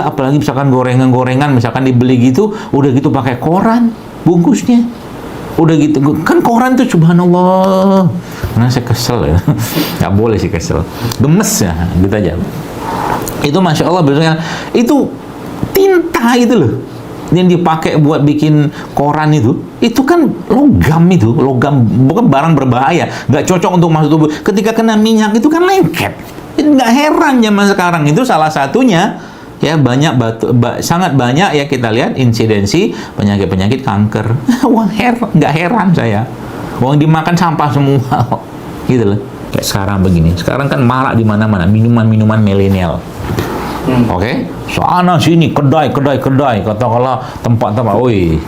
apalagi misalkan gorengan-gorengan misalkan dibeli gitu, udah gitu pakai koran bungkusnya. Udah gitu, kan koran tuh subhanallah. Karena saya kesel ya. Nggak boleh sih kesel. Gemes ya, gitu aja. Itu Masya Allah, biasanya itu tinta itu loh. Yang dipakai buat bikin koran itu kan logam, bukan barang berbahaya. Nggak cocok untuk masuk tubuh. Ketika kena minyak itu kan lengket. Nggak heran zaman sekarang itu salah satunya. Ya sangat banyak ya kita lihat insidensi penyakit kanker. Wah, nggak heran saya. Wong dimakan sampah semua, gitu loh. Kayak sekarang begini. Sekarang kan marak di mana-mana minuman milenial. Oke, sana sini kedai. Katakanlah tempat-tempat. Woi,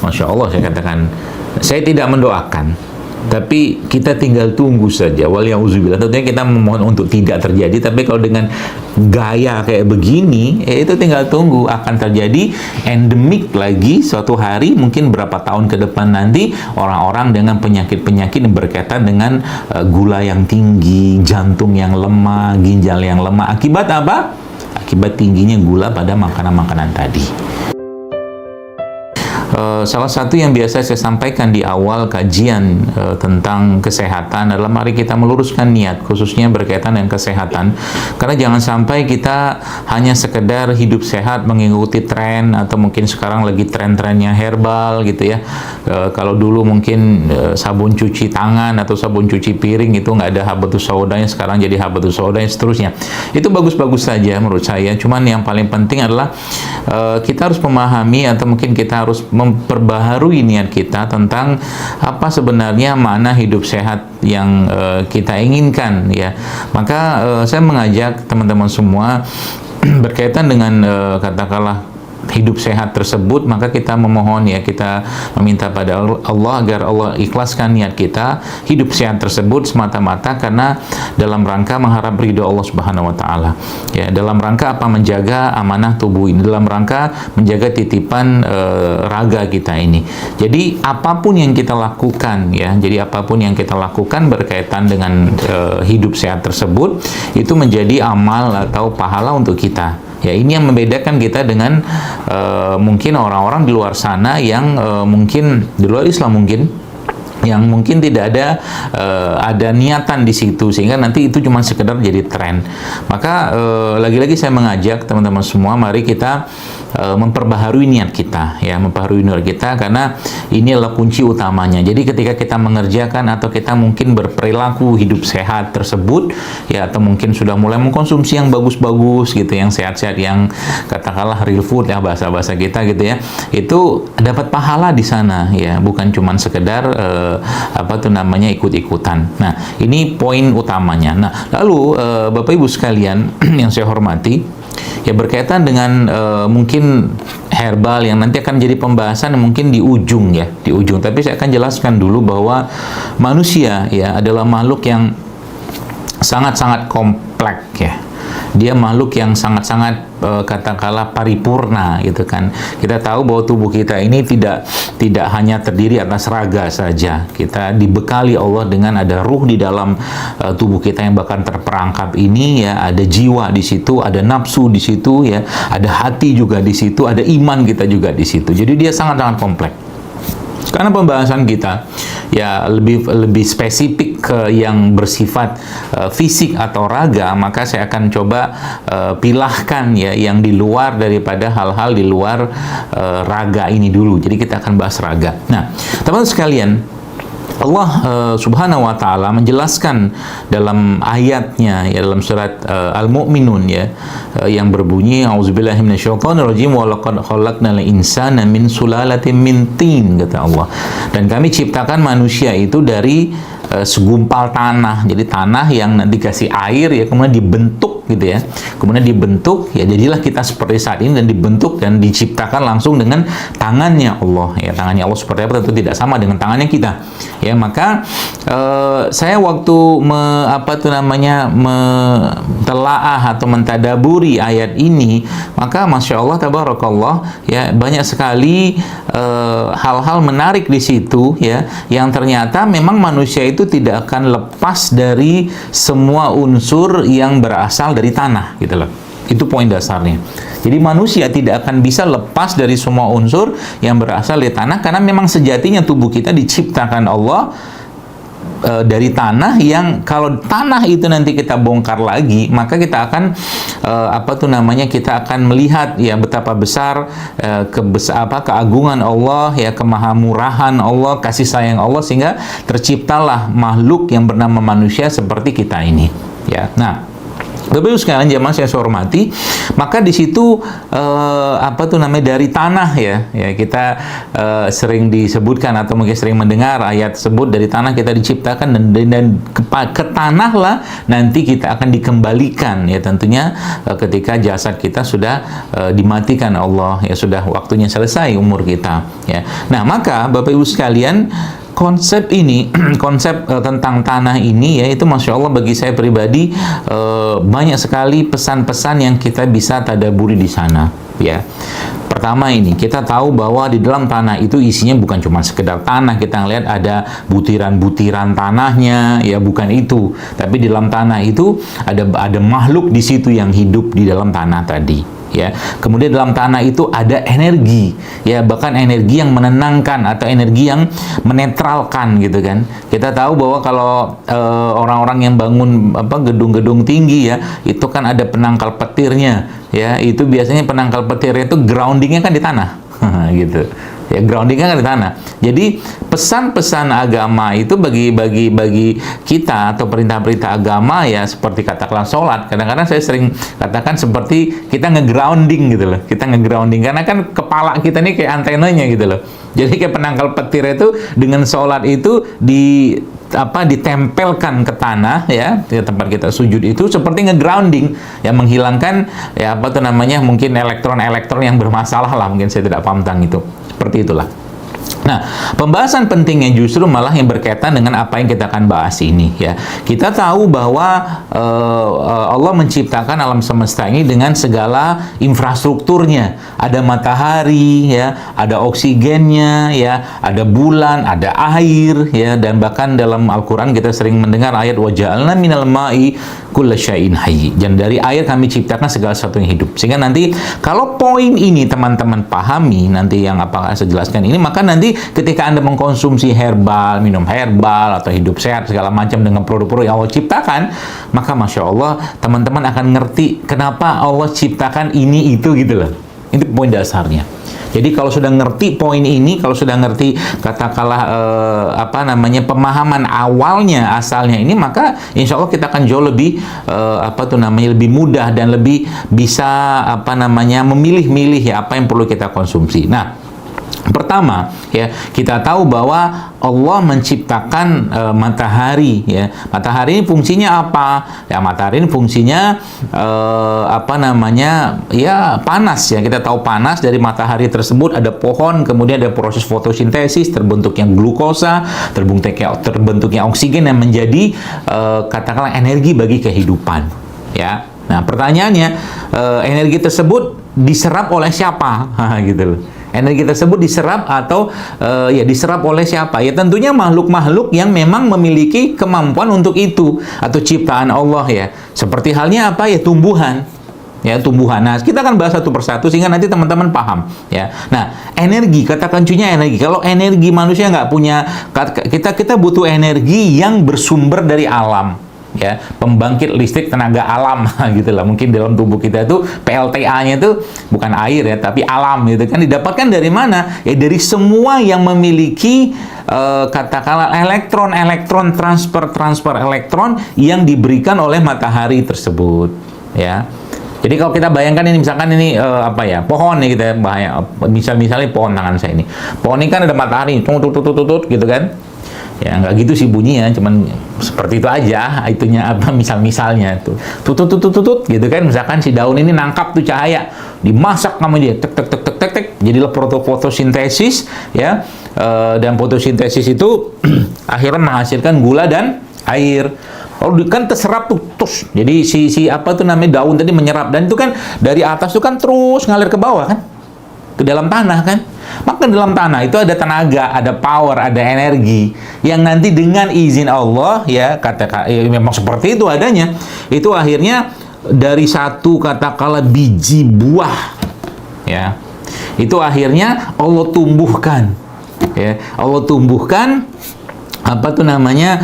Masya Allah saya katakan. Saya tidak mendoakan. Tapi kita tinggal tunggu saja. Waliyauzubillah. Tentunya kita memohon untuk tidak terjadi. Tapi kalau dengan gaya kayak begini, itu tinggal tunggu akan terjadi endemik lagi suatu hari, mungkin berapa tahun ke depan nanti orang-orang dengan penyakit-penyakit yang berkaitan dengan gula yang tinggi, jantung yang lemah, ginjal yang lemah. Akibat apa? Akibat tingginya gula pada makanan-makanan tadi. Salah satu yang biasa saya sampaikan di awal kajian tentang kesehatan adalah mari kita meluruskan niat, khususnya berkaitan dengan kesehatan. Karena jangan sampai kita hanya sekedar hidup sehat mengikuti tren, atau mungkin sekarang lagi tren-trennya herbal gitu ya. Kalau dulu mungkin sabun cuci tangan atau sabun cuci piring itu nggak ada habatus saudanya, sekarang jadi habatus saudanya, seterusnya. Itu bagus-bagus saja menurut saya. Cuman yang paling penting adalah kita harus memahami, atau mungkin kita harus memperbaharui niat kita tentang apa sebenarnya makna hidup sehat yang kita inginkan ya. Maka saya mengajak teman-teman semua berkaitan dengan katakanlah hidup sehat tersebut, maka kita memohon ya, kita meminta pada Allah agar Allah ikhlaskan niat kita hidup sehat tersebut semata-mata karena dalam rangka mengharap ridho Allah Subhanahu wa taala. Ya, dalam rangka apa? Menjaga amanah tubuh ini, dalam rangka menjaga titipan raga kita ini. Jadi apapun yang kita lakukan ya, jadi apapun yang kita lakukan berkaitan dengan hidup sehat tersebut itu menjadi amal atau pahala untuk kita. Ya, ini yang membedakan kita dengan mungkin orang-orang di luar sana yang mungkin di luar Islam mungkin yang mungkin tidak ada niatan di situ sehingga nanti itu cuma sekedar jadi tren. Maka lagi-lagi saya mengajak teman-teman semua, mari kita memperbaharui niat kita ya, memperbaharui niat kita karena ini adalah kunci utamanya. Jadi ketika kita mengerjakan atau kita mungkin berperilaku hidup sehat tersebut ya, atau mungkin sudah mulai mengkonsumsi yang bagus-bagus gitu, yang sehat-sehat, yang katakanlah real food ya, bahasa-bahasa kita gitu ya, itu dapat pahala di sana ya, bukan cuma sekedar ikut-ikutan. Nah, ini poin utamanya. Nah, lalu Bapak Ibu sekalian yang saya hormati, ya berkaitan dengan mungkin herbal yang nanti akan jadi pembahasan mungkin di ujung ya, di ujung. Tapi saya akan jelaskan dulu bahwa manusia ya adalah makhluk yang sangat-sangat kompleks ya. Dia makhluk yang sangat-sangat katakanlah paripurna gitu kan. Kita tahu bahwa tubuh kita ini tidak hanya terdiri atas raga saja. Kita dibekali Allah dengan ada ruh di dalam tubuh kita yang bahkan terperangkap ini ya, ada jiwa di situ, ada nafsu di situ ya, ada hati juga di situ, ada iman kita juga di situ. Jadi dia sangat-sangat kompleks. Karena pembahasan kita ya lebih spesifik ke yang bersifat fisik atau raga, maka saya akan coba pilahkan ya yang di luar daripada hal-hal di luar raga ini dulu. Jadi kita akan bahas raga. Nah, teman-teman sekalian, Allah Subhanahu wa taala menjelaskan dalam ayatnya ya, dalam surat Al-Mu'minun ya, yang berbunyi a'udzubillahi minasyaitonirrajim wa laqad khalaqnal insana min sulalatin min tin, kata Allah. Dan kami ciptakan manusia itu dari segumpal tanah. Jadi tanah yang nanti dikasih air ya, kemudian dibentuk gitu ya. Kemudian dibentuk ya, jadilah kita seperti saat ini, dan dibentuk dan diciptakan langsung dengan tangannya Allah ya. Tangannya Allah seperti apa tentu tidak sama dengan tangannya kita ya. Maka saya waktu mentelaah atau mentadaburi ayat ini, maka Masya Allah tabarakallah ya, banyak sekali hal-hal menarik di situ ya, yang ternyata memang manusia itu tidak akan lepas dari semua unsur yang berasal dari tanah gitu loh. Itu poin dasarnya. Jadi manusia tidak akan bisa lepas dari semua unsur yang berasal dari tanah, karena memang sejatinya tubuh kita diciptakan Allah dari tanah, yang kalau tanah itu nanti kita bongkar lagi, maka kita akan kita akan melihat ya betapa besar keagungan Allah, ya kemahamurahan Allah, kasih sayang Allah, sehingga terciptalah makhluk yang bernama manusia seperti kita ini, ya. Nah, Bapak Ibu sekalian jemaah saya hormati, maka di situ dari tanah ya kita sering disebutkan atau mungkin sering mendengar ayat tersebut, dari tanah kita diciptakan, dan ke tanah lah nanti kita akan dikembalikan, ya tentunya ketika jasad kita sudah dimatikan Allah, ya sudah waktunya selesai umur kita, ya. Nah, maka Bapak Ibu sekalian, konsep ini, tentang tanah ini, ya itu Masya Allah bagi saya pribadi banyak sekali pesan-pesan yang kita bisa tadaburi di sana, ya. Pertama ini, kita tahu bahwa di dalam tanah itu isinya bukan cuma sekedar tanah, kita ngelihat ada butiran-butiran tanahnya, ya bukan itu. Tapi di dalam tanah itu ada makhluk di situ yang hidup di dalam tanah tadi, ya. Kemudian dalam tanah itu ada energi, ya bahkan energi yang menenangkan atau energi yang menetralkan, gitu kan. Kita tahu bahwa kalau orang-orang yang bangun gedung-gedung tinggi, ya itu kan ada penangkal petirnya, ya itu biasanya penangkal petirnya itu groundingnya kan di tanah gitu, ya groundingnya kan di tanah. Jadi pesan-pesan agama itu bagi kita, atau perintah-perintah agama, ya seperti katakanlah sholat, kadang-kadang saya sering katakan seperti kita nge-grounding gitu loh, kita nge-grounding karena kan kepala kita ini kayak antenanya gitu loh. Jadi kayak penangkal petir itu dengan sholat itu ditempelkan ke tanah, ya di tempat kita sujud itu seperti nge-grounding, yang menghilangkan mungkin elektron-elektron yang bermasalah lah, mungkin saya tidak paham tentang itu, seperti itulah. Nah, pembahasan pentingnya justru malah yang berkaitan dengan apa yang kita akan bahas ini, ya. Kita tahu bahwa Allah menciptakan alam semesta ini dengan segala infrastrukturnya. Ada matahari, ya, ada oksigennya, ya, ada bulan, ada air, ya, dan bahkan dalam Al-Qur'an kita sering mendengar ayat waja'alna minal ma'i kulla syai'in hayy. Dan dari air kami ciptakan segala sesuatu yang hidup. Sehingga nanti kalau poin ini teman-teman pahami, nanti yang apa saya jelaskan ini, maka nanti ketika Anda mengkonsumsi herbal, minum herbal, atau hidup sehat, segala macam dengan produk-produk yang Allah ciptakan, maka Masya Allah, teman-teman akan ngerti kenapa Allah ciptakan ini, itu gitu loh. Itu poin dasarnya. Jadi kalau sudah ngerti poin ini, kalau sudah ngerti katakanlah pemahaman awalnya, asalnya ini, maka insya Allah kita akan jauh lebih lebih mudah dan lebih bisa memilih-milih ya apa yang perlu kita konsumsi. Nah, pertama, ya kita tahu bahwa Allah menciptakan matahari, ya. Matahari ini fungsinya apa? Ya matahari ini fungsinya ya panas, ya. Kita tahu panas dari matahari tersebut ada pohon, kemudian ada proses fotosintesis, terbentuknya glukosa, terbentuknya oksigen yang menjadi katakanlah energi bagi kehidupan, ya. Nah, pertanyaannya energi tersebut diserap oleh siapa? Gitu loh. Energi tersebut diserap atau diserap oleh siapa? Ya tentunya makhluk-makhluk yang memang memiliki kemampuan untuk itu, atau ciptaan Allah, ya. Seperti halnya apa? Ya tumbuhan. Ya, tumbuhan. Nah, kita akan bahas satu persatu sehingga nanti teman-teman paham, ya. Nah, energi, kata kuncinya energi. Kalau energi manusia nggak punya, kita butuh energi yang bersumber dari alam, ya, pembangkit listrik tenaga alam gitu lah. Mungkin dalam tubuh kita itu PLTA-nya itu bukan air, ya, tapi alam gitu kan. Didapatkan dari mana? Ya dari semua yang memiliki katakanlah elektron transfer elektron yang diberikan oleh matahari tersebut, ya. Jadi kalau kita bayangkan ini, misalkan ini pohon nih, kita misalnya pohon tangan saya ini. Pohon ini kan ada matahari, tutut gitu kan. Ya nggak gitu sih bunyinya, cuman seperti itu aja, itunya misalnya tuh tutut gitu kan. Misalkan si daun ini nangkap tuh cahaya, dimasak sama dia, tek, jadilah fotosintesis, ya. Dan fotosintesis itu akhirnya menghasilkan gula dan air. Lalu kan terserap tuh, jadi si daun tadi menyerap, dan itu kan dari atas itu kan terus ngalir ke bawah kan, ke dalam tanah kan. Maka dalam tanah itu ada tenaga, ada power, ada energi yang nanti dengan izin Allah, ya memang seperti itu adanya, itu akhirnya dari satu katakanlah biji buah, ya, itu akhirnya Allah tumbuhkan, ya, Allah tumbuhkan apa tuh namanya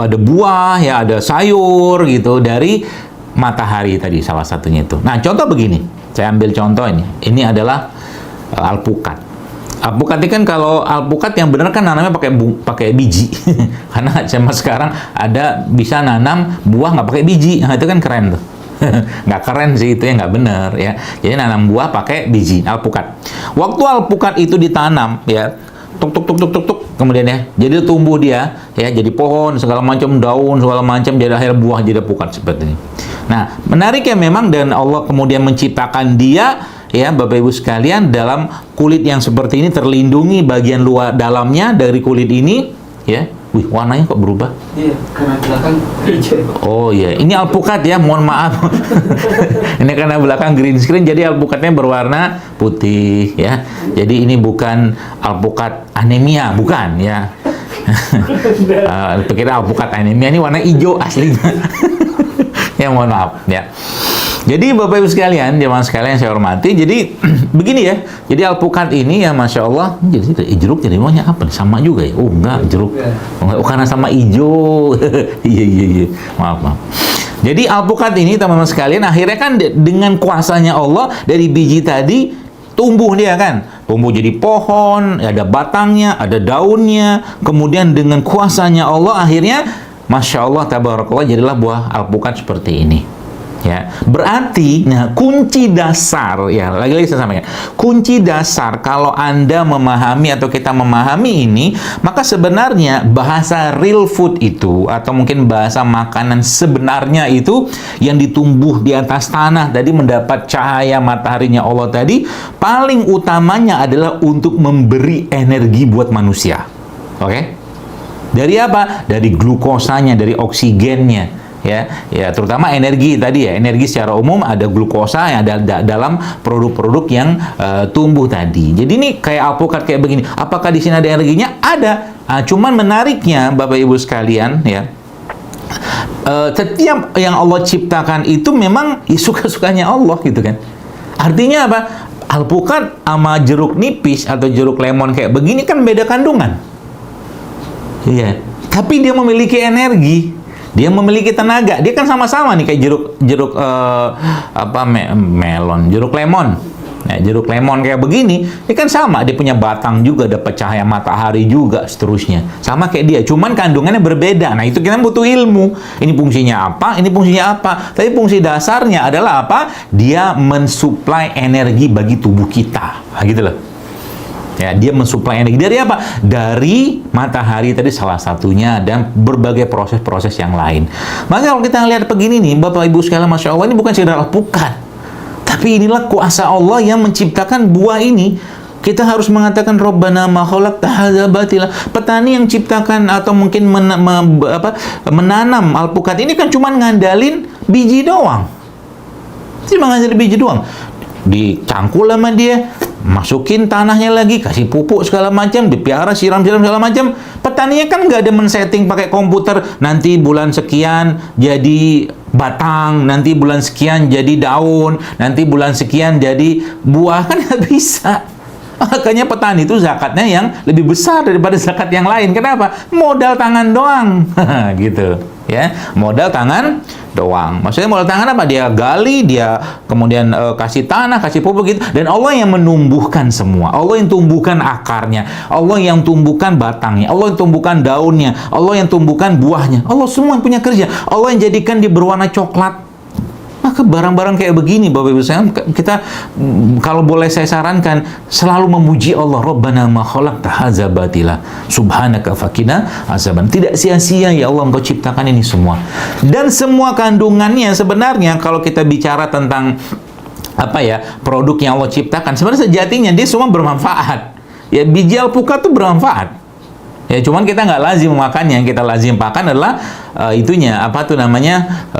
ada buah, ya, ada sayur gitu dari matahari tadi salah satunya itu. Nah, contoh begini, saya ambil contoh ini adalah alpukat. Alpukat ini kan, kalau alpukat yang benar kan nanamnya pakai biji. Karena zaman sekarang ada bisa nanam buah nggak pakai biji. Nah, itu kan keren tuh. Nggak keren sih, itu ya nggak benar, ya. Jadi nanam buah pakai biji, alpukat. Waktu alpukat itu ditanam, ya, tuk tuk tuk tuk tuk tuk, kemudian ya, jadi tumbuh dia, ya, jadi pohon segala macam, daun segala macam, jadi akhir buah, jadi alpukat seperti ini. Nah, menarik ya memang, dan Allah kemudian menciptakan dia, ya, Bapak Ibu sekalian, dalam kulit yang seperti ini, terlindungi bagian luar dalamnya dari kulit ini, ya. Wih, warnanya kok berubah? Iya, karena belakang hijau. Oh iya, ini alpukat ya, mohon maaf. Ini karena belakang green screen, jadi alpukatnya berwarna putih, ya. Jadi ini bukan alpukat anemia, bukan, ya. Pikir alpukat anemia, ini warna hijau aslinya. Ya, mohon maaf, ya. Jadi Bapak Ibu sekalian, jemaah sekalian saya hormati, jadi begini ya, jadi alpukat ini ya Masya Allah, jadi jeruk jadi maunya apa nih? Sama juga ya? Oh enggak, jeruk, oh, karena sama hijau. Iya, maaf. Jadi alpukat ini teman-teman sekalian, akhirnya kan dengan kuasanya Allah, dari biji tadi tumbuh dia kan, tumbuh jadi pohon, ada batangnya, ada daunnya, kemudian dengan kuasanya Allah akhirnya Masya Allah tabarakallah jadilah buah alpukat seperti ini. Ya, berarti, nah, kunci dasar, ya, lagi-lagi saya sampaikan, kunci dasar kalau Anda memahami atau kita memahami ini, maka sebenarnya bahasa real food itu, atau mungkin bahasa makanan sebenarnya itu, yang ditumbuh di atas tanah tadi, mendapat cahaya mataharinya Allah tadi, paling utamanya adalah untuk memberi energi buat manusia. Oke? Dari apa? Dari glukosanya, dari oksigennya. Ya, terutama energi tadi ya, energi secara umum ada glukosa yang ada dalam produk-produk yang tumbuh tadi. Jadi ini kayak alpukat kayak begini. Apakah di sini ada energinya? Ada. Cuman menariknya Bapak Ibu sekalian, ya, setiap yang Allah ciptakan itu memang suka-sukanya Allah gitu kan. Artinya apa? Alpukat sama jeruk nipis atau jeruk lemon kayak begini kan beda kandungan. Iya. Tapi dia memiliki energi. Dia memiliki tenaga. Dia kan sama-sama nih kayak jeruk melon, jeruk lemon. Nah, jeruk lemon kayak begini, ini kan sama, dia punya batang juga, dapat cahaya matahari juga, seterusnya. Sama kayak dia, cuman kandungannya berbeda. Nah, itu kita butuh ilmu. Ini fungsinya apa? Ini fungsinya apa? Tapi fungsi dasarnya adalah apa? Dia mensuplai energi bagi tubuh kita. Nah, gitu loh. Ya, dia mensuplai energi dari apa? Dari matahari tadi salah satunya, dan berbagai proses-proses yang lain. Maka kalau kita lihat begini nih, Bapak Ibu sekalian, Masya Allah, ini bukan sekedar alpukat, tapi inilah kuasa Allah yang menciptakan buah ini. Kita harus mengatakan Rabbana ma khalaqta hadza batila. Petani yang ciptakan atau mungkin menanam alpukat ini kan cuma ngandalin biji doang. Cuma ngandalin biji doang. Dicangkul sama dia, masukin tanahnya lagi, kasih pupuk segala macam, dipiara, siram-siram segala macam. Petaninya kan nggak ada men-setting pakai komputer, nanti bulan sekian jadi batang, nanti bulan sekian jadi daun, nanti bulan sekian jadi buah, kan nggak bisa. Makanya petani itu zakatnya yang lebih besar daripada zakat yang lain. Kenapa? Modal tangan doang. Gitu. Ya, modal tangan doang. Maksudnya modal tangan apa? Dia gali, dia kemudian kasih tanah, kasih pupuk gitu. Dan Allah yang menumbuhkan semua. Allah yang tumbuhkan akarnya. Allah yang tumbuhkan batangnya. Allah yang tumbuhkan daunnya. Allah yang tumbuhkan buahnya. Allah semua yang punya kerja. Allah yang jadikan dia berwarna coklat. Maka barang-barang kayak begini, Bapak Ibu sekalian, kita kalau boleh saya sarankan selalu memuji Allah. Rabbana ma khalaqta hadza batila subhanaka faqina azaban. Tidak sia-sia ya Allah Engkau ciptakan ini semua. Dan semua kandungannya sebenarnya kalau kita bicara tentang apa ya, produk yang Allah ciptakan, sebenarnya sejatinya dia semua bermanfaat. Ya, biji alpukat itu bermanfaat. Ya, cuman kita nggak lazim memakannya. Yang kita lazim makan adalah itunya, apa tuh namanya,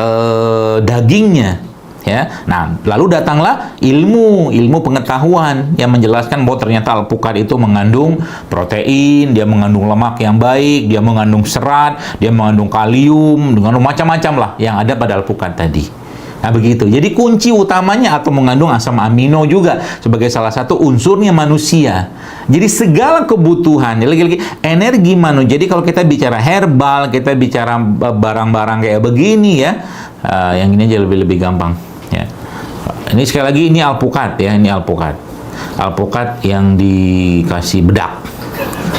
dagingnya. Ya, nah lalu datanglah ilmu pengetahuan yang menjelaskan bahwa ternyata alpukat itu mengandung protein, dia mengandung lemak yang baik, dia mengandung serat, dia mengandung kalium, mengandung macam-macam lah yang ada pada alpukat tadi. Nah begitu. Jadi kunci utamanya atau mengandung asam amino juga sebagai salah satu unsurnya manusia. Jadi segala kebutuhan, lagi-lagi energi manusia. Jadi kalau kita bicara herbal, kita bicara barang-barang kayak begini ya, yang ini aja lebih gampang. Ya. Ini sekali lagi ini alpukat ya, ini alpukat. Alpukat yang dikasih bedak.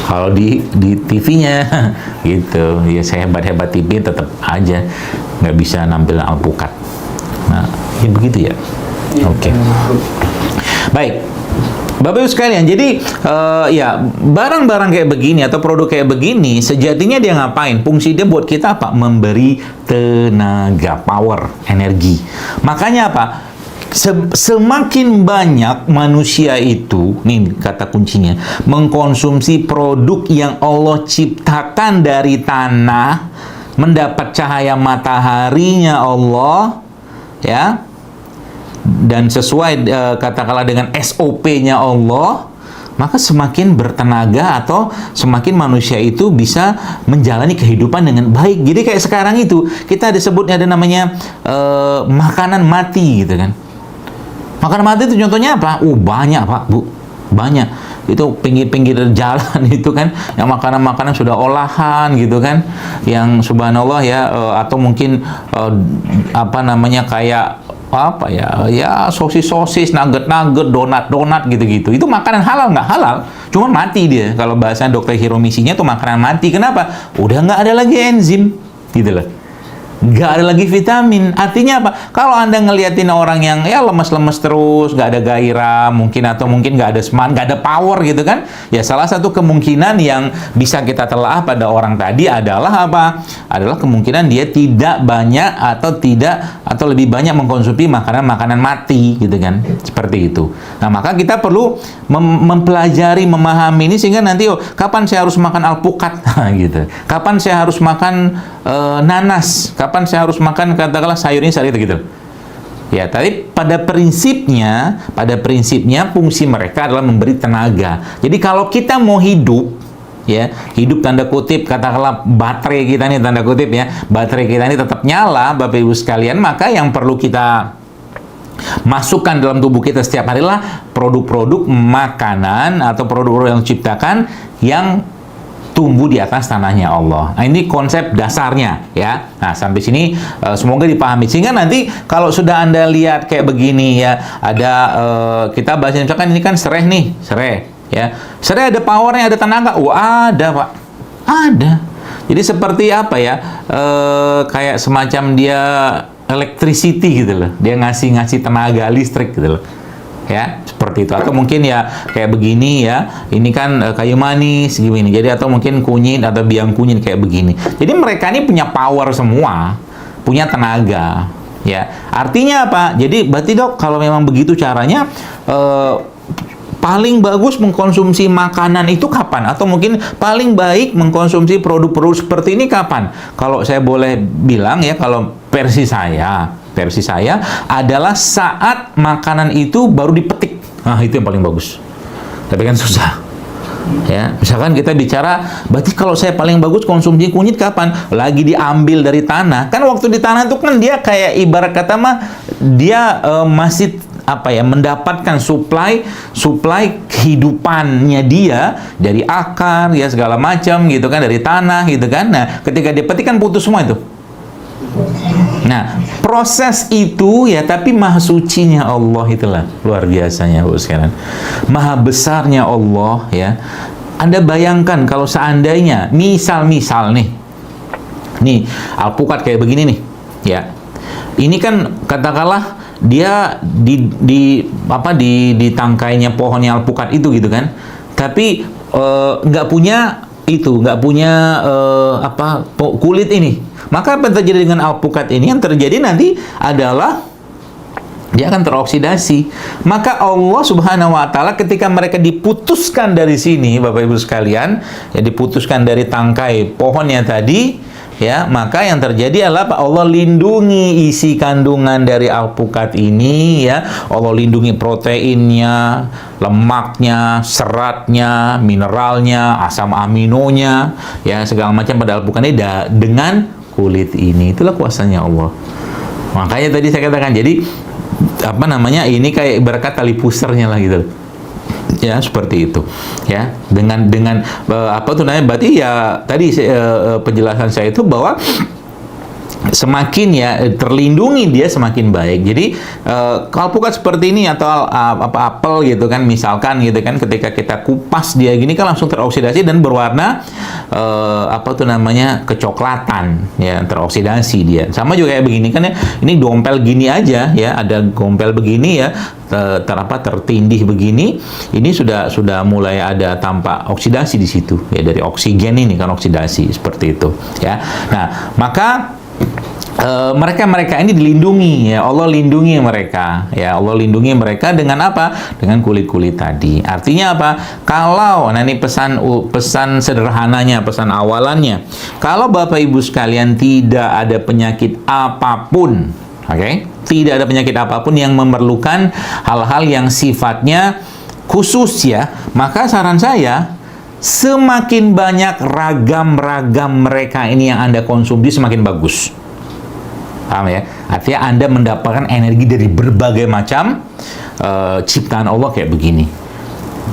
Kalau di TV-nya gitu, ya saya hebat-hebat TV tetap aja nggak bisa nampilin alpukat. Nah, ya begitu ya. Oke. Baik. Bapak Ibu sekalian, jadi ya barang-barang kayak begini atau produk kayak begini sejatinya dia ngapain? Fungsi dia buat kita apa? Memberi tenaga, power, energi. Makanya apa? Semakin banyak manusia itu, nih kata kuncinya, mengkonsumsi produk yang Allah ciptakan dari tanah, mendapat cahaya mataharinya Allah, ya. Dan sesuai katakanlah dengan SOP-nya Allah, maka semakin bertenaga atau semakin manusia itu bisa menjalani kehidupan dengan baik. Jadi kayak sekarang itu kita disebutnya ada namanya makanan mati gitu kan. Makanan mati itu contohnya apa? Banyak Pak, Bu, banyak. Itu pinggir-pinggir jalan itu kan, yang makanan-makanan sudah olahan gitu kan, yang subhanallah ya, atau mungkin apa namanya kayak apa ya sosis-sosis, nugget-nugget, donat-donat gitu-gitu. Itu makanan halal nggak halal, cuman mati dia. Kalau bahasa dokter Hiromisinya tuh makanan mati. Kenapa? Udah nggak ada lagi enzim gitu loh, nggak ada lagi vitamin. Artinya apa? Kalau Anda ngeliatin orang yang ya lemes-lemes terus, nggak ada gairah mungkin, atau mungkin nggak ada semangat, nggak ada power gitu kan, ya salah satu kemungkinan yang bisa kita telah pada orang tadi adalah apa? Adalah kemungkinan dia tidak banyak atau lebih banyak mengkonsumsi makanan-makanan mati gitu kan, seperti itu. Nah maka kita perlu mempelajari, memahami ini sehingga nanti kapan saya harus makan alpukat gitu, kapan saya harus makan nanas, kapan saya harus makan katakanlah sayur ini saat itu gitu. Ya, tapi pada prinsipnya fungsi mereka adalah memberi tenaga. Jadi kalau kita mau hidup, ya, hidup tanda kutip, katakanlah baterai kita ini tanda kutip ya, baterai kita ini tetap nyala, Bapak Ibu sekalian, maka yang perlu kita masukkan dalam tubuh kita setiap hari adalah produk-produk makanan atau produk-produk yang diciptakan yang tumbuh di atas tanahnya Allah. Nah, ini konsep dasarnya ya. Nah, sampai sini semoga dipahami. Sehingga nanti kalau sudah Anda lihat kayak begini ya, ada kita bahas misalkan ini kan serai nih, serai ya. Serai ada powernya, ada tenaga. Ada, Pak. Ada. Jadi seperti apa ya? Kayak semacam dia electricity gitu loh. Dia ngasih tenaga listrik gitu loh. Ya, seperti itu. Atau mungkin ya kayak begini ya, ini kan kayu manis gini, jadi atau mungkin kunyit atau biang kunyit kayak begini. Jadi mereka ini punya power semua, punya tenaga ya. Artinya apa? Jadi berarti Dok, kalau memang begitu caranya, paling bagus mengkonsumsi makanan itu kapan? Atau mungkin paling baik mengkonsumsi produk-produk seperti ini kapan? Kalau saya boleh bilang ya, kalau versi saya adalah saat makanan itu baru dipetik. Nah, itu yang paling bagus. Tapi kan susah. Ya, misalkan kita bicara, berarti kalau saya paling bagus konsumsi kunyit kapan? Lagi diambil dari tanah. Kan waktu di tanah itu kan dia kayak ibarat kata mah dia masih apa ya, mendapatkan suplai kehidupannya dia dari akar ya segala macam gitu kan, dari tanah gitu kan. Nah, ketika dia petik kan putus semua itu. Nah, proses itu ya, tapi maha sucinya Allah itulah luar biasanya Bu sekalian. Maha besarnya Allah ya. Anda bayangkan kalau seandainya misal nih alpukat kayak begini nih ya. Ini kan katakanlah dia di tangkainya pohonnya alpukat itu gitu kan. Tapi nggak punya kulit ini. Maka apa yang terjadi dengan alpukat ini? Yang terjadi nanti adalah dia akan teroksidasi. Maka Allah Subhanahu wa taala ketika mereka diputuskan dari sini, Bapak Ibu sekalian, ya diputuskan dari tangkai pohonnya tadi, ya, maka yang terjadi adalah Allah lindungi isi kandungan dari alpukat ini, ya. Allah lindungi proteinnya, lemaknya, seratnya, mineralnya, asam aminonya, ya, segala macam pada alpukat ini dengan kulit ini. Itulah kuasanya Allah. Makanya tadi saya katakan, jadi apa namanya, ini kayak berkat tali pusernya lah gitu, ya, seperti itu, ya. Dengan apa tuh namanya, berarti ya tadi penjelasan saya itu bahwa semakin ya terlindungi dia semakin baik. Jadi alpukat seperti ini atau apel gitu kan, misalkan gitu kan, ketika kita kupas dia gini kan langsung teroksidasi dan berwarna apa tuh namanya, kecoklatan, ya, teroksidasi dia. Sama juga kayak begini kan ya, ini dompel gini aja ya, ada dompel begini ya, tertindih begini, ini sudah mulai ada tampak oksidasi di situ ya, dari oksigen ini kan oksidasi seperti itu, ya. Nah, maka mereka ini dilindungi, ya, Allah lindungi mereka, ya, Allah lindungi mereka dengan apa? Dengan kulit-kulit tadi. Artinya apa? Kalau, nah ini pesan sederhananya, pesan awalannya, kalau Bapak Ibu sekalian tidak ada penyakit apapun, oke? Tidak ada penyakit apapun yang memerlukan hal-hal yang sifatnya khusus, ya, maka saran saya, semakin banyak ragam-ragam mereka ini yang Anda konsumsi semakin bagus. Paham ya? Artinya Anda mendapatkan energi dari berbagai macam ciptaan Allah kayak begini.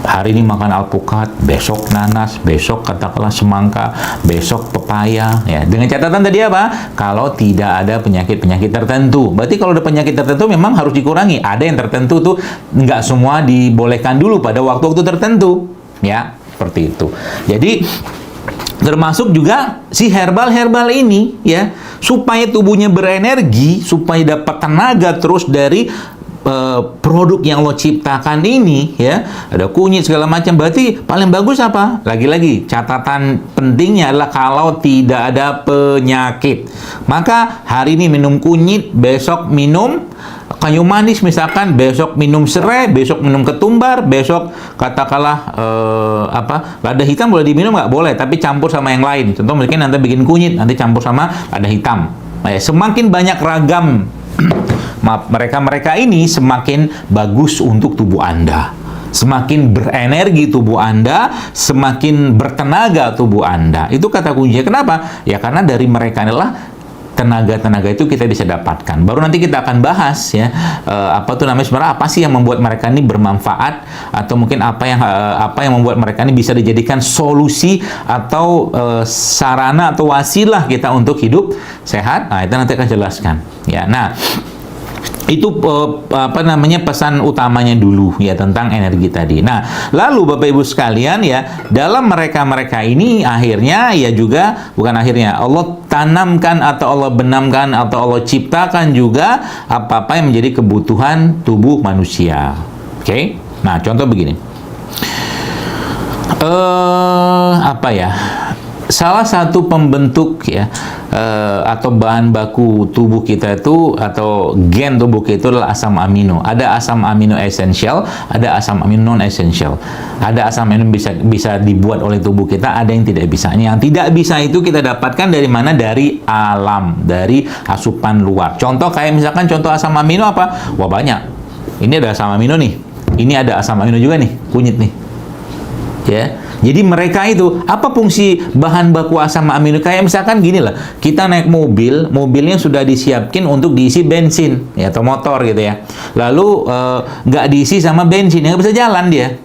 Hari ini makan alpukat, besok nanas, besok katakanlah semangka, besok pepaya, ya. Dengan catatan tadi apa? Kalau tidak ada penyakit-penyakit tertentu. Berarti kalau ada penyakit tertentu memang harus dikurangi. Ada yang tertentu tuh nggak semua dibolehkan dulu pada waktu-waktu tertentu, ya. Seperti itu. Jadi termasuk juga si herbal ini, ya, supaya tubuhnya berenergi, supaya dapat tenaga terus dari produk yang Allah ciptakan ini, ya, ada kunyit segala macam. Berarti paling bagus apa? Lagi-lagi catatan pentingnya adalah kalau tidak ada penyakit. Maka hari ini minum kunyit, besok minum kayu manis misalkan, besok minum serai, besok minum ketumbar, besok katakanlah lada hitam boleh diminum nggak? Boleh, tapi campur sama yang lain. Contoh mungkin nanti bikin kunyit, nanti campur sama lada hitam. Semakin banyak ragam mereka ini semakin bagus untuk tubuh Anda. Semakin berenergi tubuh Anda, semakin bertenaga tubuh Anda. Itu kata kuncinya. Kenapa? Ya karena dari mereka adalah tenaga-tenaga itu kita bisa dapatkan. Baru nanti kita akan bahas, ya, apa tuh namanya, sebenarnya apa sih yang membuat mereka ini bermanfaat, atau mungkin apa yang membuat mereka ini bisa dijadikan solusi atau sarana atau wasilah kita untuk hidup sehat. Nah, itu nanti akan jelaskan, ya. Nah, itu apa namanya, pesan utamanya dulu, ya, tentang energi tadi. Nah, lalu Bapak Ibu sekalian, ya, dalam mereka ini akhirnya, ya, juga bukan akhirnya, Allah tanamkan atau Allah benamkan atau Allah ciptakan juga apa-apa yang menjadi kebutuhan tubuh manusia. Oke? Nah, contoh begini. Apa ya? Salah satu pembentuk, ya, atau bahan baku tubuh kita itu, atau gen tubuh kita itu adalah asam amino. Ada asam amino esensial, ada asam amino non esensial. Ada asam amino bisa dibuat oleh tubuh kita, ada yang tidak bisa. Yang tidak bisa itu kita dapatkan dari mana? Dari alam, dari asupan luar. Contoh kayak misalkan contoh asam amino apa? Wah, banyak. Ini ada asam amino nih. Ini ada asam amino juga nih, kunyit nih. Ya. Jadi mereka itu, apa fungsi bahan baku asam amino? Kayak misalkan gini lah, kita naik mobil, mobilnya sudah disiapkin untuk diisi bensin, ya, atau motor gitu ya. Lalu nggak diisi sama bensin, nggak bisa jalan dia.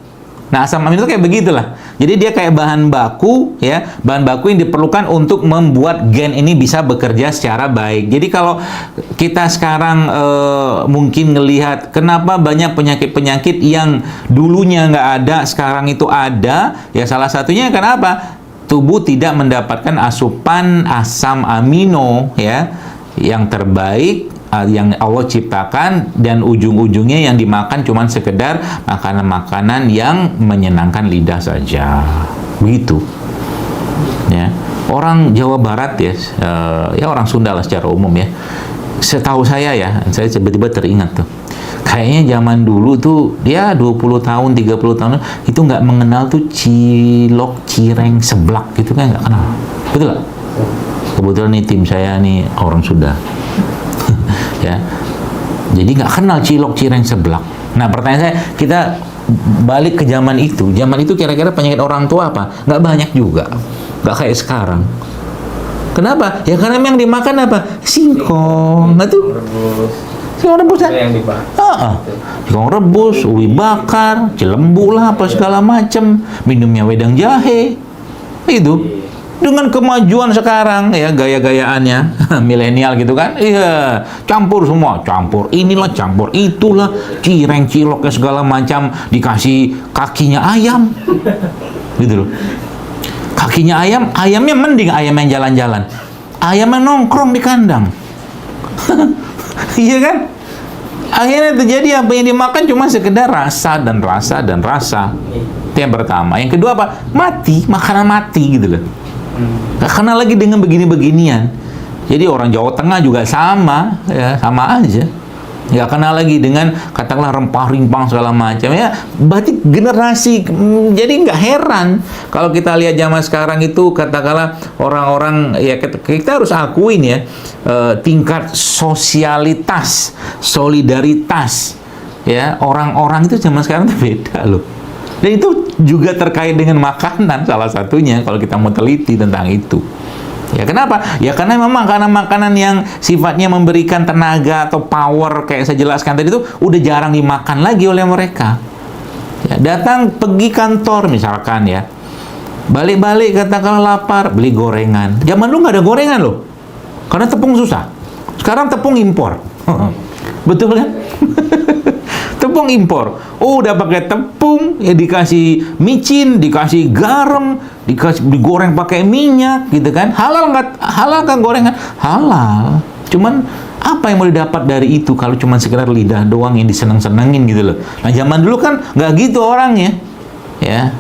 Nah, asam amino itu kayak begitulah. Jadi dia kayak bahan baku, ya, bahan baku yang diperlukan untuk membuat gen ini bisa bekerja secara baik. Jadi kalau kita sekarang mungkin ngelihat kenapa banyak penyakit-penyakit yang dulunya nggak ada, sekarang itu ada, ya salah satunya kenapa? Tubuh tidak mendapatkan asupan asam amino, ya, yang terbaik yang Allah ciptakan, dan ujung-ujungnya yang dimakan cuman sekedar makanan-makanan yang menyenangkan lidah saja. Begitu. Ya. Orang Jawa Barat, ya, ya orang Sunda lah secara umum, ya. Setahu saya, ya, saya tiba-tiba teringat tuh. Kayaknya zaman dulu tuh dia 20 tahun, 30 tahun itu nggak mengenal tuh cilok, cireng, seblak gitu kan, nggak kenal. Betul nggak? kebetulan nih tim saya nih orang Sunda. Ya. Jadi nggak kenal cilok cireng seblak. Nah, pertanyaan saya, kita balik ke zaman itu. Zaman itu kira-kira penyakit orang tua apa? Nggak banyak juga. Nggak kayak sekarang. Kenapa? Ya karena yang dimakan apa? Singkong. Nah tuh. Singkong rebus kan? Yang dibakar. Singkong rebus, ubi bakar, cilembu lah, apa segala macem. Minumnya wedang jahe. Itu. Dengan kemajuan sekarang ya, gaya-gayaannya milenial gitu kan, iya, campur semua, campur inilah, campur itulah, cireng ciloknya segala macam, dikasih kakinya ayam gitu loh. Kakinya ayam, ayamnya mending ayam yang jalan-jalan, ayamnya nongkrong di kandang. Iya kan, akhirnya terjadi apa yang dimakan cuma sekedar rasa dan rasa dan rasa. Itu yang pertama. Yang kedua apa? Mati, makanan mati gitu loh. Gak kenal lagi dengan begini-beginian. Jadi orang Jawa Tengah juga sama, ya, sama aja. Gak kenal lagi dengan katakanlah rempah-rimpang segala macam ya. Berarti generasi, jadi nggak heran kalau kita lihat zaman sekarang itu katakanlah orang-orang ya, kita harus akuin ya, tingkat sosialitas, solidaritas ya orang-orang itu zaman sekarang tuh beda loh. Dan itu juga terkait dengan makanan salah satunya kalau kita mau teliti tentang itu. Ya kenapa? Ya karena memang makanan-makanan yang sifatnya memberikan tenaga atau power kayak saya jelaskan tadi itu udah jarang dimakan lagi oleh mereka. Ya, datang pergi kantor misalkan ya. Balik-balik katakanlah lapar, beli gorengan. Zaman dulu nggak ada gorengan loh. Karena tepung susah. Sekarang tepung impor. Betul kan? Tepung impor. Oh, udah pakai tepung, ya dikasih micin, dikasih garam, digoreng pakai minyak, gitu kan? Halal nggak? Halal kan gorengan? Halal. Cuman apa yang mau didapat dari itu kalau cuma sekedar lidah doang yang diseneng-senengin gitu loh. Nah, zaman dulu kan nggak gitu orangnya. Ya.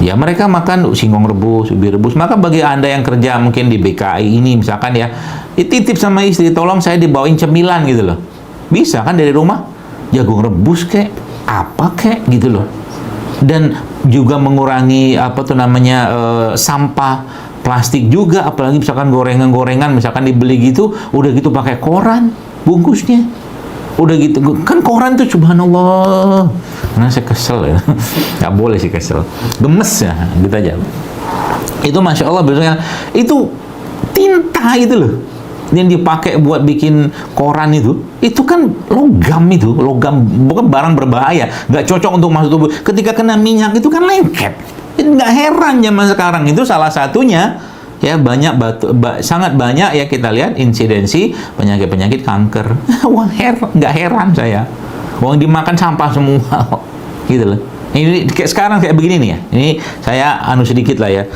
Ya mereka makan singkong rebus, ubi rebus. Maka bagi Anda yang kerja mungkin di BKI ini misalkan ya, titip sama istri, tolong saya dibawain cemilan gitu loh. Bisa kan dari rumah? Jagung rebus kek, apa kek gitu loh. Dan juga mengurangi apa tuh namanya sampah plastik juga, apalagi misalkan gorengan-gorengan misalkan dibeli gitu, udah gitu pakai koran bungkusnya. Udah gitu kan koran tuh subhanallah. Nah, saya kesel ya. Nggak boleh sih kesel. Gemes ya, gitu aja. Itu Masya Allah biasanya itu tinta itu loh. Yang dipakai buat bikin koran itu kan logam itu, logam bukan barang berbahaya, nggak cocok untuk masuk tubuh. Ketika kena minyak itu kan lengket. Nggak heran zaman sekarang itu salah satunya ya banyak sangat banyak ya kita lihat insidensi penyakit-penyakit kanker. Wah nggak heran saya. Uang dimakan sampah semua, gitu loh. Ini kayak sekarang kayak begini nih ya. Ini saya sedikit lah ya.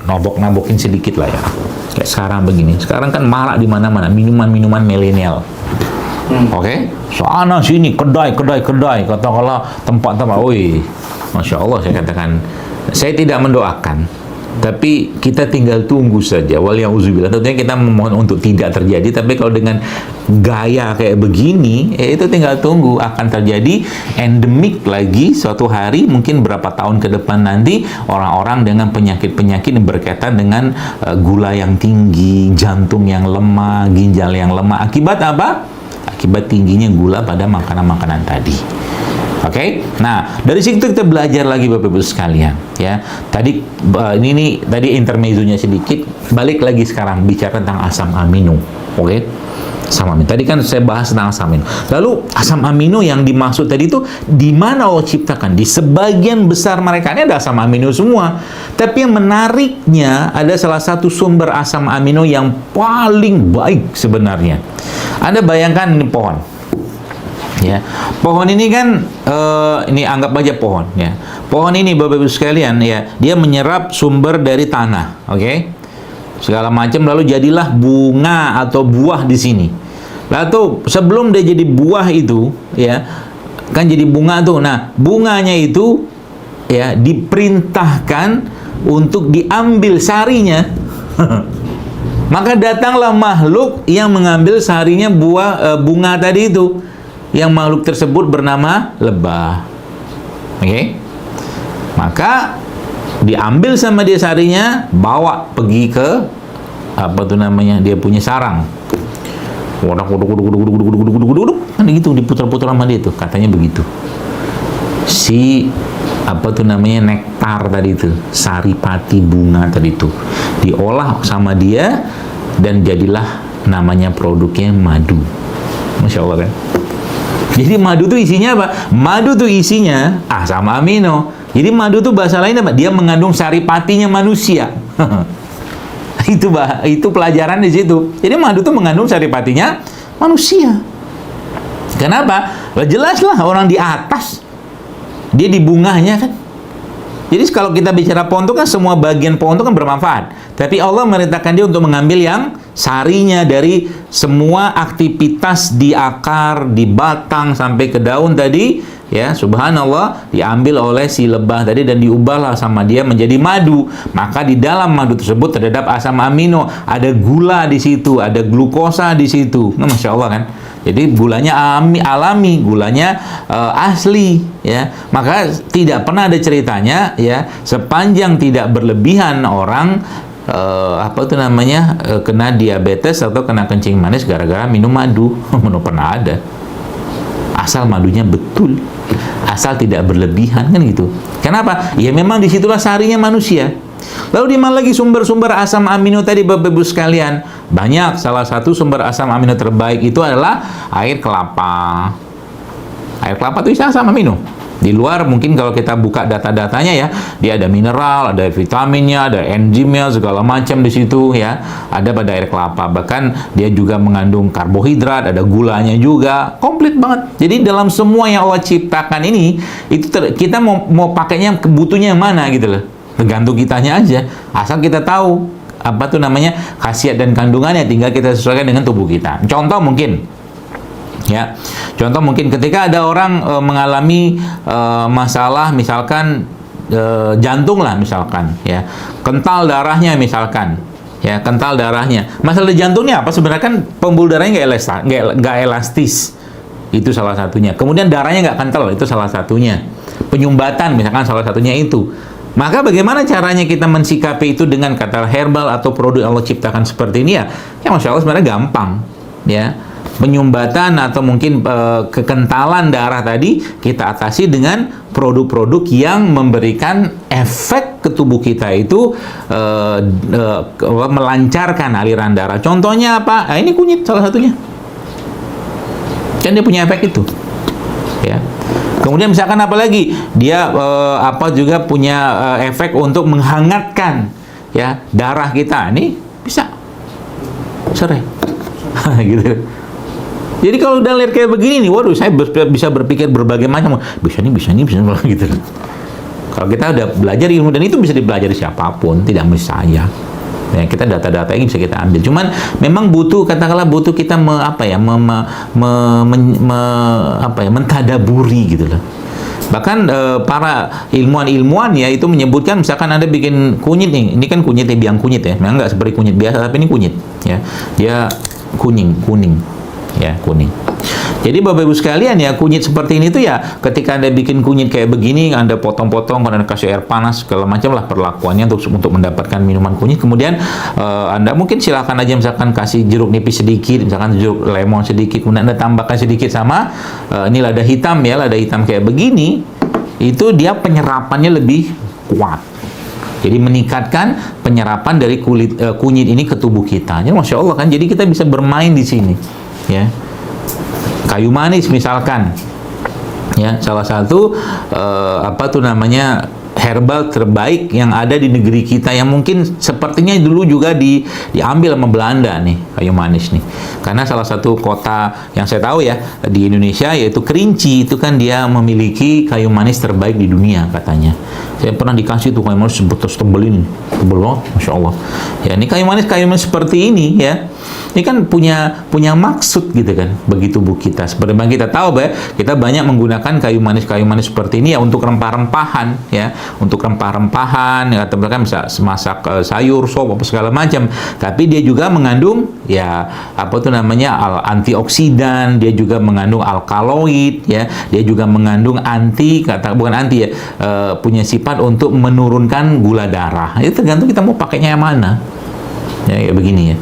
Nabok-nabokin sedikit lah ya. Kayak sekarang begini. Sekarang kan marak di mana-mana minuman-minuman milenial. Oke? Sana sini kedai katakanlah tempat-tempat. Woi, Masya Allah saya katakan. Saya tidak mendoakan, tapi kita tinggal tunggu saja. Waliyauzubillah. Tentunya kita memohon untuk tidak terjadi, tapi kalau dengan gaya kayak begini, itu tinggal tunggu akan terjadi endemik lagi suatu hari, mungkin berapa tahun ke depan nanti orang-orang dengan penyakit-penyakit yang berkaitan dengan gula yang tinggi, jantung yang lemah, ginjal yang lemah. Akibat apa? Akibat tingginya gula pada makanan-makanan tadi. Oke, nah dari situ kita belajar lagi Bapak-Ibu sekalian, ya. Tadi tadi intermezzonya sedikit, balik lagi sekarang bicara tentang asam amino, oke? Asam amino. Tadi kan saya bahas tentang asam amino. Lalu asam amino yang dimaksud tadi itu di mana Allah ciptakan? Di sebagian besar mereka ini ada asam amino semua. Tapi yang menariknya ada salah satu sumber asam amino yang paling baik sebenarnya. Anda bayangkan ini pohon. Ya, pohon ini kan ini anggap aja pohon ya. Pohon ini Bapak-Ibu sekalian ya, dia menyerap sumber dari tanah, oke? Segala macam lalu jadilah bunga atau buah di sini. Lalu sebelum dia jadi buah itu ya, kan jadi bunga tuh. Nah, bunganya itu ya diperintahkan untuk diambil sarinya. Maka datanglah makhluk yang mengambil sarinya bunga tadi itu. Yang makhluk tersebut bernama lebah. Oke? Maka Diambil sama dia sarinya, bawa pergi ke dia punya sarang. Kan gitu diputar-putar sama dia tuh, katanya begitu. Si nektar tadi itu, saripati bunga tadi itu diolah sama dia dan jadilah namanya produknya madu. Masya Allah kan. Jadi madu tuh isinya apa? Madu tuh isinya asam amino. Jadi madu tuh bahasa lain apa? Dia mengandung saripatinya manusia. Itu pelajaran di situ. Jadi madu tuh mengandung saripatinya manusia. Kenapa? Jelaslah orang di atas. Dia di bunganya kan. Jadi kalau kita bicara pohon itu kan semua bagian pohon itu kan bermanfaat. Tapi Allah merintahkan dia untuk mengambil yang sarinya dari semua aktivitas di akar, di batang sampai ke daun tadi, ya subhanallah, diambil oleh si lebah tadi dan diubahlah sama dia menjadi madu. Maka di dalam madu tersebut terdapat asam amino, ada gula di situ, ada glukosa di situ. Nah, Masya Allah kan. Jadi gulanya alami, gulanya asli, ya. Maka tidak pernah ada ceritanya, ya, sepanjang tidak berlebihan orang kena diabetes atau kena kencing manis gara-gara minum madu. Mana pernah ada. Asal madunya betul, asal tidak berlebihan kan gitu. Kenapa? Ya memang disitulah sarinya manusia. Lalu di mana lagi sumber-sumber asam amino tadi Bapak Ibu sekalian? Banyak. Salah satu sumber asam amino terbaik itu adalah air kelapa. Air kelapa itu isi asam amino. Di luar mungkin kalau kita buka data-datanya ya, dia ada mineral, ada vitaminnya, ada enzimnya, segala macam di situ ya. Ada pada air kelapa. Bahkan dia juga mengandung karbohidrat, ada gulanya juga. Komplit banget. Jadi dalam semua yang Allah ciptakan ini, itu kita mau pakainya butuhnya yang mana gitu loh. Tergantung kitanya aja. Asal kita tahu khasiat dan kandungannya, tinggal kita sesuaikan dengan tubuh kita. Contoh mungkin ketika ada orang mengalami masalah misalkan jantung lah misalkan, ya, kental darahnya misalkan, ya, kental darahnya. Masalah jantungnya apa? Sebenarnya kan pembuluh darahnya nggak elastis. Itu salah satunya. Kemudian darahnya nggak kental, itu salah satunya. Penyumbatan misalkan salah satunya itu. Maka bagaimana caranya kita mensikapi itu dengan kata herbal atau produk yang Allah ciptakan seperti ini ya? Ya Masya Allah sebenarnya gampang, ya. Penyumbatan atau mungkin kekentalan darah tadi kita atasi dengan produk-produk yang memberikan efek ke tubuh kita itu melancarkan aliran darah. Contohnya apa? Nah, ini kunyit salah satunya. Kan dia punya efek itu, ya. Kemudian misalkan apa lagi? Dia juga punya efek untuk menghangatkan, ya, darah kita. Ini bisa serai. Gitu. Jadi kalau udah lihat kayak begini nih, waduh, saya bisa berpikir berbagai macam. Bisa nih gitu. Kalau kita udah belajar ilmu, dan itu bisa dipelajari siapapun, tidak mesti saya. Ya, kita data-data ini bisa kita ambil. Cuman memang butuh kita mentadaburi gitu loh. Bahkan para ilmuwan ya itu menyebutkan, misalkan Anda bikin kunyit nih, ini kan kunyit ya, biang kunyit ya, memang nggak seperti kunyit biasa, tapi ini kunyit ya, dia kuning ya, kuning. Jadi Bapak Ibu sekalian ya, kunyit seperti ini tuh ya, ketika Anda bikin kunyit kayak begini, Anda potong-potong, kemudian kasih air panas, segala macam lah perlakuannya untuk mendapatkan minuman kunyit. Kemudian Anda mungkin silakan aja misalkan kasih jeruk nipis sedikit, misalkan jeruk lemon sedikit, kemudian Anda tambahkan sedikit sama ini lada hitam ya, lada hitam kayak begini, itu dia penyerapannya lebih kuat. Jadi meningkatkan penyerapan dari kunyit ini ke tubuh kita. Ya, Masya Allah kan, jadi kita bisa bermain di sini, ya. Kayu manis misalkan, ya, salah satu herbal terbaik yang ada di negeri kita, yang mungkin sepertinya dulu juga diambil sama Belanda nih, kayu manis nih. Karena salah satu kota yang saya tahu ya di Indonesia yaitu Kerinci, itu kan dia memiliki kayu manis terbaik di dunia katanya. Saya pernah dikasih tuh kayu manis tebel ini, tebel banget, Masya Allah. Ya, ini kayu manis seperti ini ya. Ini kan punya maksud gitu kan bagi tubuh kita. Seperti yang kita tahu, kita banyak menggunakan kayu manis seperti ini ya untuk rempah-rempahan ya, untuk rempah-rempahan ya, atau bahkan bisa masak sayur, sop apa segala macam. Tapi dia juga mengandung ya apa tuh namanya antioksidan, dia juga mengandung alkaloid ya, dia juga mengandung punya sifat untuk menurunkan gula darah. Itu tergantung kita mau pakainya yang mana. Ya kayak begini ya.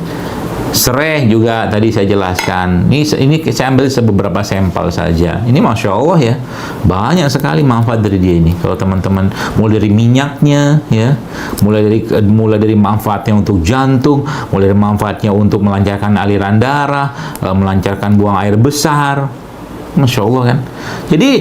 Sereh juga tadi saya jelaskan. Ini saya ambil beberapa sampel saja. Ini Masya Allah ya, banyak sekali manfaat dari dia ini. Kalau teman-teman mulai dari minyaknya ya, mulai dari manfaatnya untuk jantung, mulai dari manfaatnya untuk melancarkan aliran darah, melancarkan buang air besar. Masya Allah kan. Jadi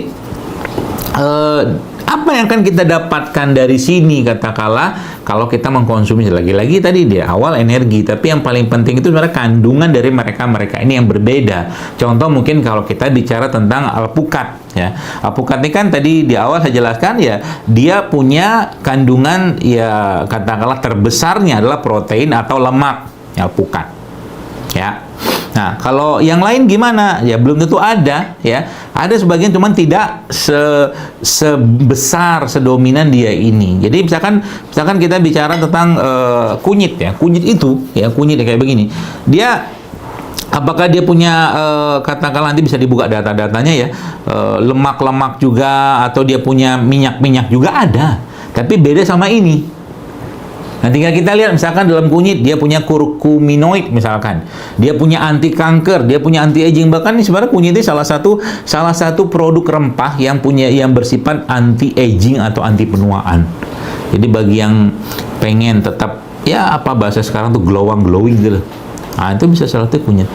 apa yang akan kita dapatkan dari sini katakanlah kalau kita mengkonsumsi lagi-lagi tadi di awal energi, tapi yang paling penting itu sebenarnya kandungan dari mereka ini yang berbeda. Contoh mungkin kalau kita bicara tentang alpukat ya. Alpukat ini kan tadi di awal saya jelaskan ya, dia punya kandungan ya katakanlah terbesarnya adalah protein atau lemak alpukat. Ya. Nah, kalau yang lain gimana? Ya belum tentu ada ya. Ada sebagian cuman tidak sebesar, sedominan dia ini. Jadi misalkan kita bicara tentang kunyit ya. Kunyit itu ya, kunyit kayak begini. Dia apakah dia punya katakanlah nanti bisa dibuka data-datanya ya, lemak-lemak juga atau dia punya minyak-minyak juga ada. Tapi beda sama ini. Nah, tinggal kita lihat misalkan dalam kunyit dia punya kurkuminoid misalkan, dia punya anti kanker, dia punya anti aging, bahkan ini sebenarnya kunyit ini salah satu produk rempah yang bersifat anti aging atau anti penuaan. Jadi bagi yang pengen tetap ya apa bahasa sekarang tuh glowing gitu loh. Nah, itu bisa salah satu kunyit.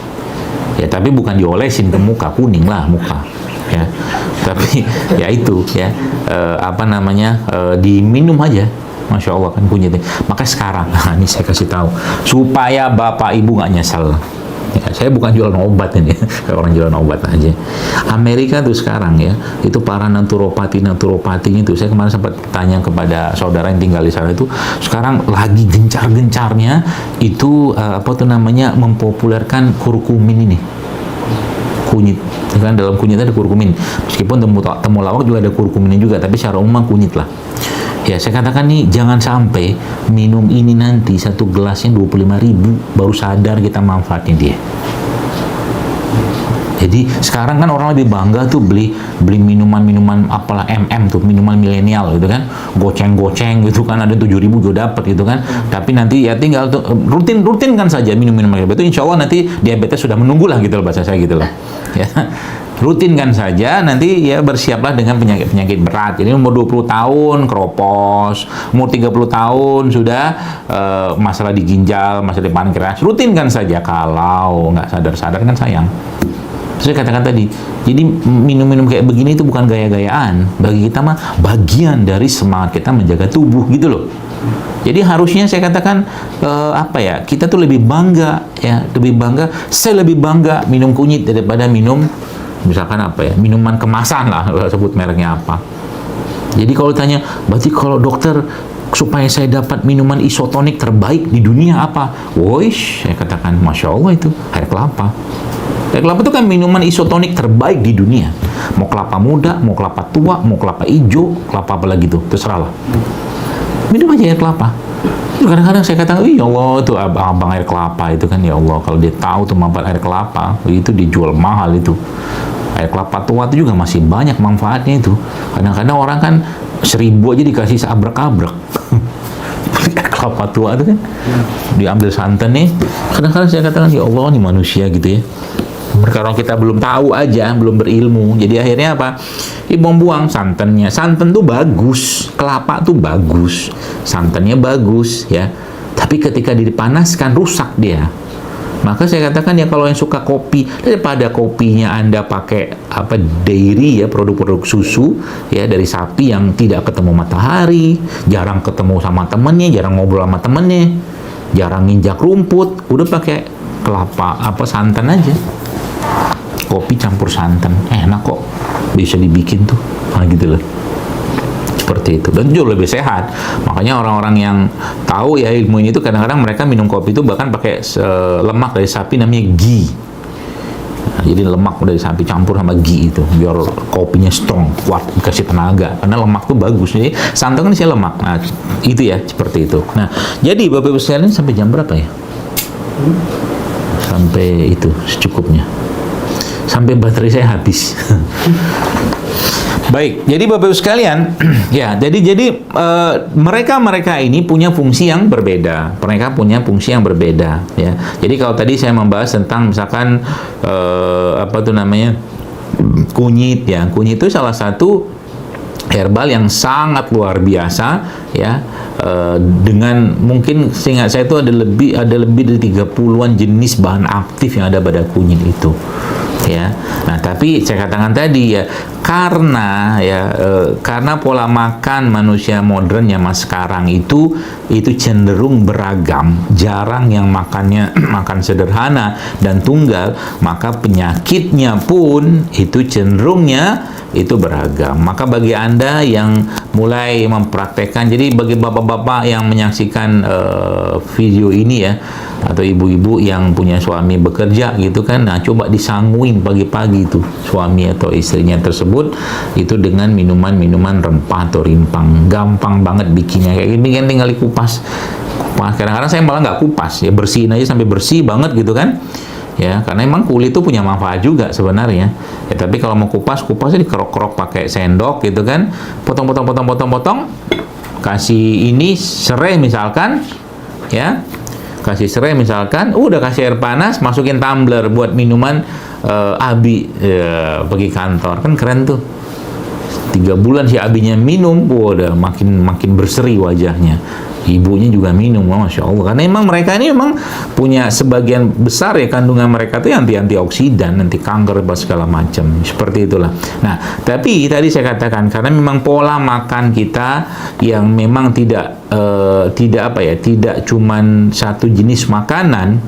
Ya tapi bukan diolesin ke muka, kuning lah muka. Ya. Tapi ya itu ya diminum aja. Masya Allah kan kunyitnya. Maka sekarang, ini saya kasih tahu supaya bapak ibu nggak nyesel. Ya, saya bukan jualan obat ini, kayak orang jualan obat aja. Amerika tuh sekarang ya, itu para naturopati itu, saya kemarin sempat tanya kepada saudara yang tinggal di sana itu, sekarang lagi gencar-gencarnya itu mempopulerkan kurkumin ini. Kunyit, kan dalam kunyit ada kurkumin. Meskipun temulawak juga ada kurkuminnya juga, tapi secara umum kunyit lah. Ya, saya katakan nih, jangan sampai minum ini nanti satu gelasnya 25.000 baru sadar kita manfaatin dia. Jadi sekarang kan orang lebih bangga tuh beli minuman apalah tuh, minuman milenial gitu kan, goceng gitu kan, ada 7.000 juga dapat gitu kan. Tapi nanti ya tinggal tuh rutin kan saja minum itu, insya Allah nanti diabetes sudah menunggu lah gitu loh, bahasa saya gitu loh. Ya. Rutinkan saja, nanti ya bersiaplah dengan penyakit berat. Jadi umur 20 tahun keropos, umur 30 tahun sudah masalah di ginjal, masalah di pankreas, rutinkan saja. Kalau nggak sadar kan sayang. Saya katakan tadi, jadi minum-minum kayak begini itu bukan gaya-gayaan. Bagi kita mah bagian dari semangat kita menjaga tubuh gitu loh. Jadi harusnya saya katakan kita tuh lebih bangga ya, saya lebih bangga minum kunyit daripada minum misalkan minuman kemasan lah, sebut mereknya apa. Jadi kalau tanya, berarti kalau dokter supaya saya dapat minuman isotonik terbaik di dunia apa? Woish, saya katakan Masya Allah itu air kelapa. Air kelapa itu kan minuman isotonik terbaik di dunia. Mau kelapa muda, mau kelapa tua, mau kelapa hijau, kelapa apa lagi tuh, terserah lah. Minum aja air kelapa. Kadang-kadang saya katakan, ya Allah tuh abang air kelapa itu kan, ya Allah kalau dia tahu tuh manfaat air kelapa, itu dijual mahal itu. Air kelapa tua itu juga masih banyak manfaatnya itu. Kadang-kadang orang kan 1.000 aja dikasih seabrek-abrek. Air kelapa tua itu kan diambil santan nih. Kadang-kadang saya katakan, ya Allah nih manusia gitu ya. Mereka orang kita belum tahu aja, belum berilmu. Jadi akhirnya apa? Buang-buang santannya. Santan tuh bagus, kelapa tuh bagus, santannya bagus ya. Tapi ketika dipanaskan rusak dia. Maka saya katakan ya kalau yang suka kopi, daripada kopinya Anda pakai dairy ya, produk-produk susu ya dari sapi yang tidak ketemu matahari, jarang ketemu sama temennya, jarang ngobrol sama temennya, jarang nginjak rumput, udah pakai kelapa santan aja. Kopi campur santan, enak kok, bisa dibikin tuh, gitu loh. seperti itu, dan jauh lebih sehat. Makanya orang-orang yang tahu ya ilmu ini tuh kadang-kadang mereka minum kopi itu bahkan pakai lemak dari sapi namanya ghee. Nah, jadi lemak dari sapi campur sama ghee itu biar kopinya strong, kuat, kasih tenaga. Karena lemak tuh bagus. Jadi santan kan isinya lemak. Nah, itu ya seperti itu. Nah, jadi Bapak Ibu sekalian sampai jam berapa ya? Sampai itu secukupnya. Sampai baterai saya habis. Baik, jadi Bapak Ibu sekalian, ya, jadi mereka ini punya fungsi yang berbeda. Mereka punya fungsi yang berbeda, ya. Jadi kalau tadi saya membahas tentang misalkan apa tuh namanya kunyit, ya. Kunyit itu salah satu herbal yang sangat luar biasa, ya. Dengan mungkin seingat saya itu ada lebih dari 30-an jenis bahan aktif yang ada pada kunyit itu. Ya, nah tapi saya katakan tadi ya karena pola makan manusia modern zaman sekarang itu cenderung beragam, jarang yang makannya makan sederhana dan tunggal, maka penyakitnya pun itu cenderungnya itu beragam. Maka bagi Anda yang mulai mempraktekkan, jadi bagi bapak-bapak yang menyaksikan video ini ya, atau ibu-ibu yang punya suami bekerja gitu kan, nah coba disanguin pagi-pagi itu suami atau istrinya tersebut itu dengan minuman-minuman rempah atau rimpang. Gampang banget bikinnya, kayak gini kan tinggal dikupas. Kadang-kadang saya malah nggak kupas, ya bersihin aja sampai bersih banget gitu kan. Ya, karena emang kulit itu punya manfaat juga sebenarnya. Ya, tapi kalau mau kupasnya dikerok-kerok pakai sendok gitu kan. Potong. Kasih ini serai misalkan, ya. Kasih serai misalkan, udah kasih air panas, masukin tumbler buat minuman Abi pergi kantor. Kan keren tuh. 3 bulan si Abinya minum, udah makin berseri wajahnya. Ibunya juga minum, Masya Allah. Karena emang mereka ini memang punya sebagian besar ya kandungan mereka tuh antioksidan, anti kanker, segala macam. Seperti itulah. Nah, tapi tadi saya katakan karena memang pola makan kita yang memang tidak cuman satu jenis makanan,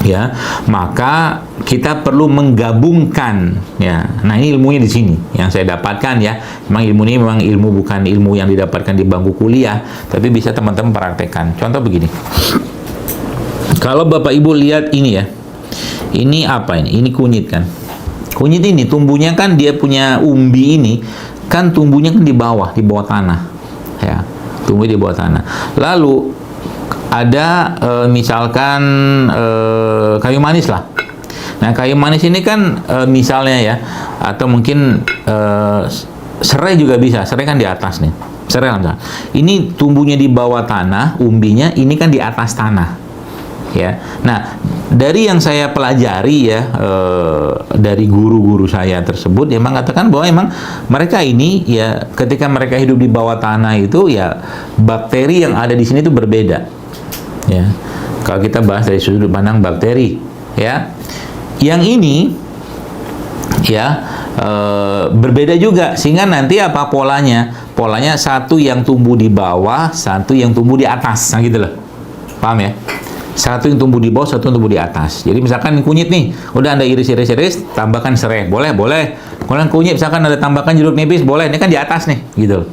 ya, maka kita perlu menggabungkan, ya. Nah, ini ilmunya di sini yang saya dapatkan ya. Memang ilmu ini memang ilmu bukan ilmu yang didapatkan di bangku kuliah, tapi bisa teman-teman praktekkan. Contoh begini. Kalau Bapak Ibu lihat ini ya. Ini apa ini? Ini kunyit kan. Kunyit ini tumbuhnya kan dia punya umbi ini kan tumbuhnya kan di bawah tanah. Ya. Tumbuh di bawah tanah. Lalu ada misalkan kayu manis lah. Nah, kayu manis ini kan misalnya ya, atau mungkin serai juga bisa. Serai kan di atas nih. Serai lah. Ini tumbuhnya di bawah tanah, umbinya ini kan di atas tanah. Ya. Nah, dari yang saya pelajari ya dari guru-guru saya tersebut dia mengatakan bahwa emang mereka ini ya ketika mereka hidup di bawah tanah itu ya bakteri yang ada di sini itu berbeda. Ya, kalau kita bahas dari sudut pandang bakteri, ya, yang ini, ya, berbeda juga, sehingga nanti apa polanya? Polanya satu yang tumbuh di bawah, satu yang tumbuh di atas, nah gitu loh, paham ya? Satu yang tumbuh di bawah, satu yang tumbuh di atas. Jadi misalkan kunyit nih, udah Anda iris, tambahkan serai, boleh. Kemudian kunyit, misalkan ada tambahkan jeruk nipis, boleh. Ini kan di atas nih, gitu.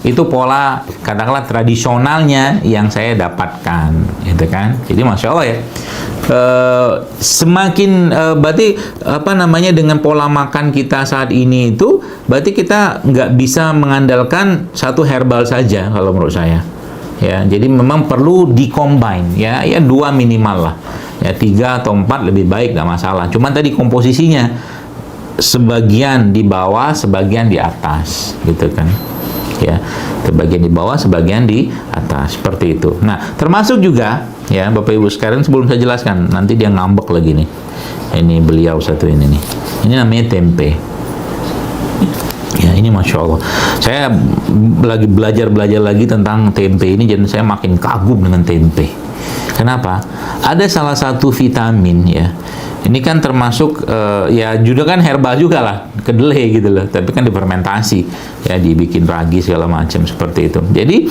Itu pola katakanlah tradisionalnya yang saya dapatkan, gitu kan. Jadi Masya Allah ya, semakin berarti apa namanya dengan pola makan kita saat ini itu berarti kita nggak bisa mengandalkan satu herbal saja kalau menurut saya. Ya, jadi memang perlu di-combine ya 2 minimal lah. Ya 3 atau 4 lebih baik, nggak masalah. Cuman tadi komposisinya sebagian di bawah, sebagian di atas, gitu kan. Ya, sebagian di bawah, sebagian di atas, seperti itu. Nah, termasuk juga ya Bapak Ibu sekalian, sebelum saya jelaskan, nanti dia ngambek lagi nih. Ini beliau satu ini nih. Ini namanya tempe. Ya, ini Masya Allah. Saya lagi belajar lagi tentang tempe ini, jadi saya makin kagum dengan tempe. Kenapa? Ada salah satu vitamin ya. Ini kan termasuk ya juga kan herbal juga lah, kedelai gitu loh. Tapi kan difermentasi ya, dibikin ragi segala macam seperti itu. Jadi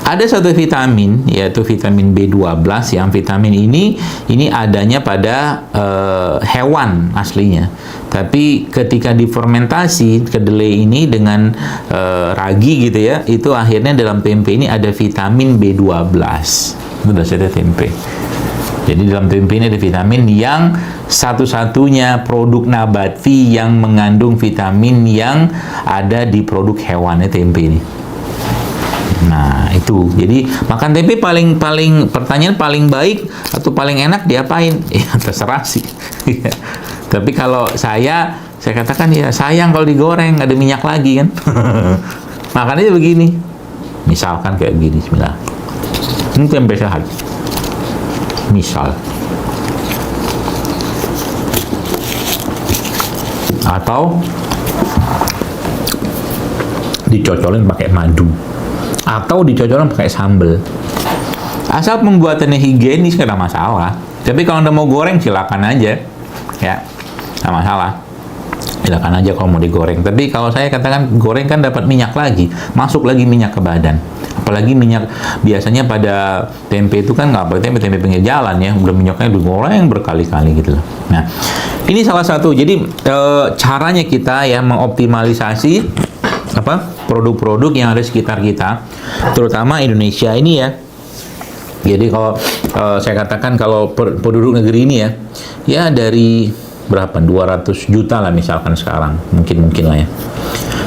ada satu vitamin yaitu vitamin B12 yang vitamin ini adanya pada hewan aslinya. Tapi ketika difermentasi kedelai ini dengan ragi gitu ya, itu akhirnya dalam tempe ini ada vitamin B12. Itu dasarnya tempe. Jadi dalam tempe ini ada vitamin yang satu-satunya produk nabati yang mengandung vitamin yang ada di produk hewannya tempe ini. Nah, itu. Jadi makan tempe pertanyaan paling baik atau paling enak diapain? Ya terserah sih. Tapi kalau saya katakan ya sayang kalau digoreng, ada minyak lagi kan. Makannya begini. Misalkan kayak begini, bismillah. Ini tempe sehat. Misal. Atau dicocolin pakai madu. Atau dicocolin pakai sambal. Asal pembuatannya higienis nggak ada masalah. Tapi kalau Anda mau goreng silakan aja. Ya, nggak masalah. Silakan aja kalau mau digoreng. Tapi kalau saya katakan goreng kan dapat minyak lagi. Masuk lagi minyak ke badan. Apalagi minyak biasanya pada tempe itu kan nggak pakai tempe pinggir jalan ya, udah minyaknya digoreng berkali-kali gitu loh. Nah, ini salah satu. Jadi caranya kita ya mengoptimalisasi produk-produk yang ada di sekitar kita, terutama Indonesia ini ya. Jadi kalau saya katakan kalau penduduk negeri ini ya dari berapa 200 juta lah misalkan sekarang, mungkin lah ya.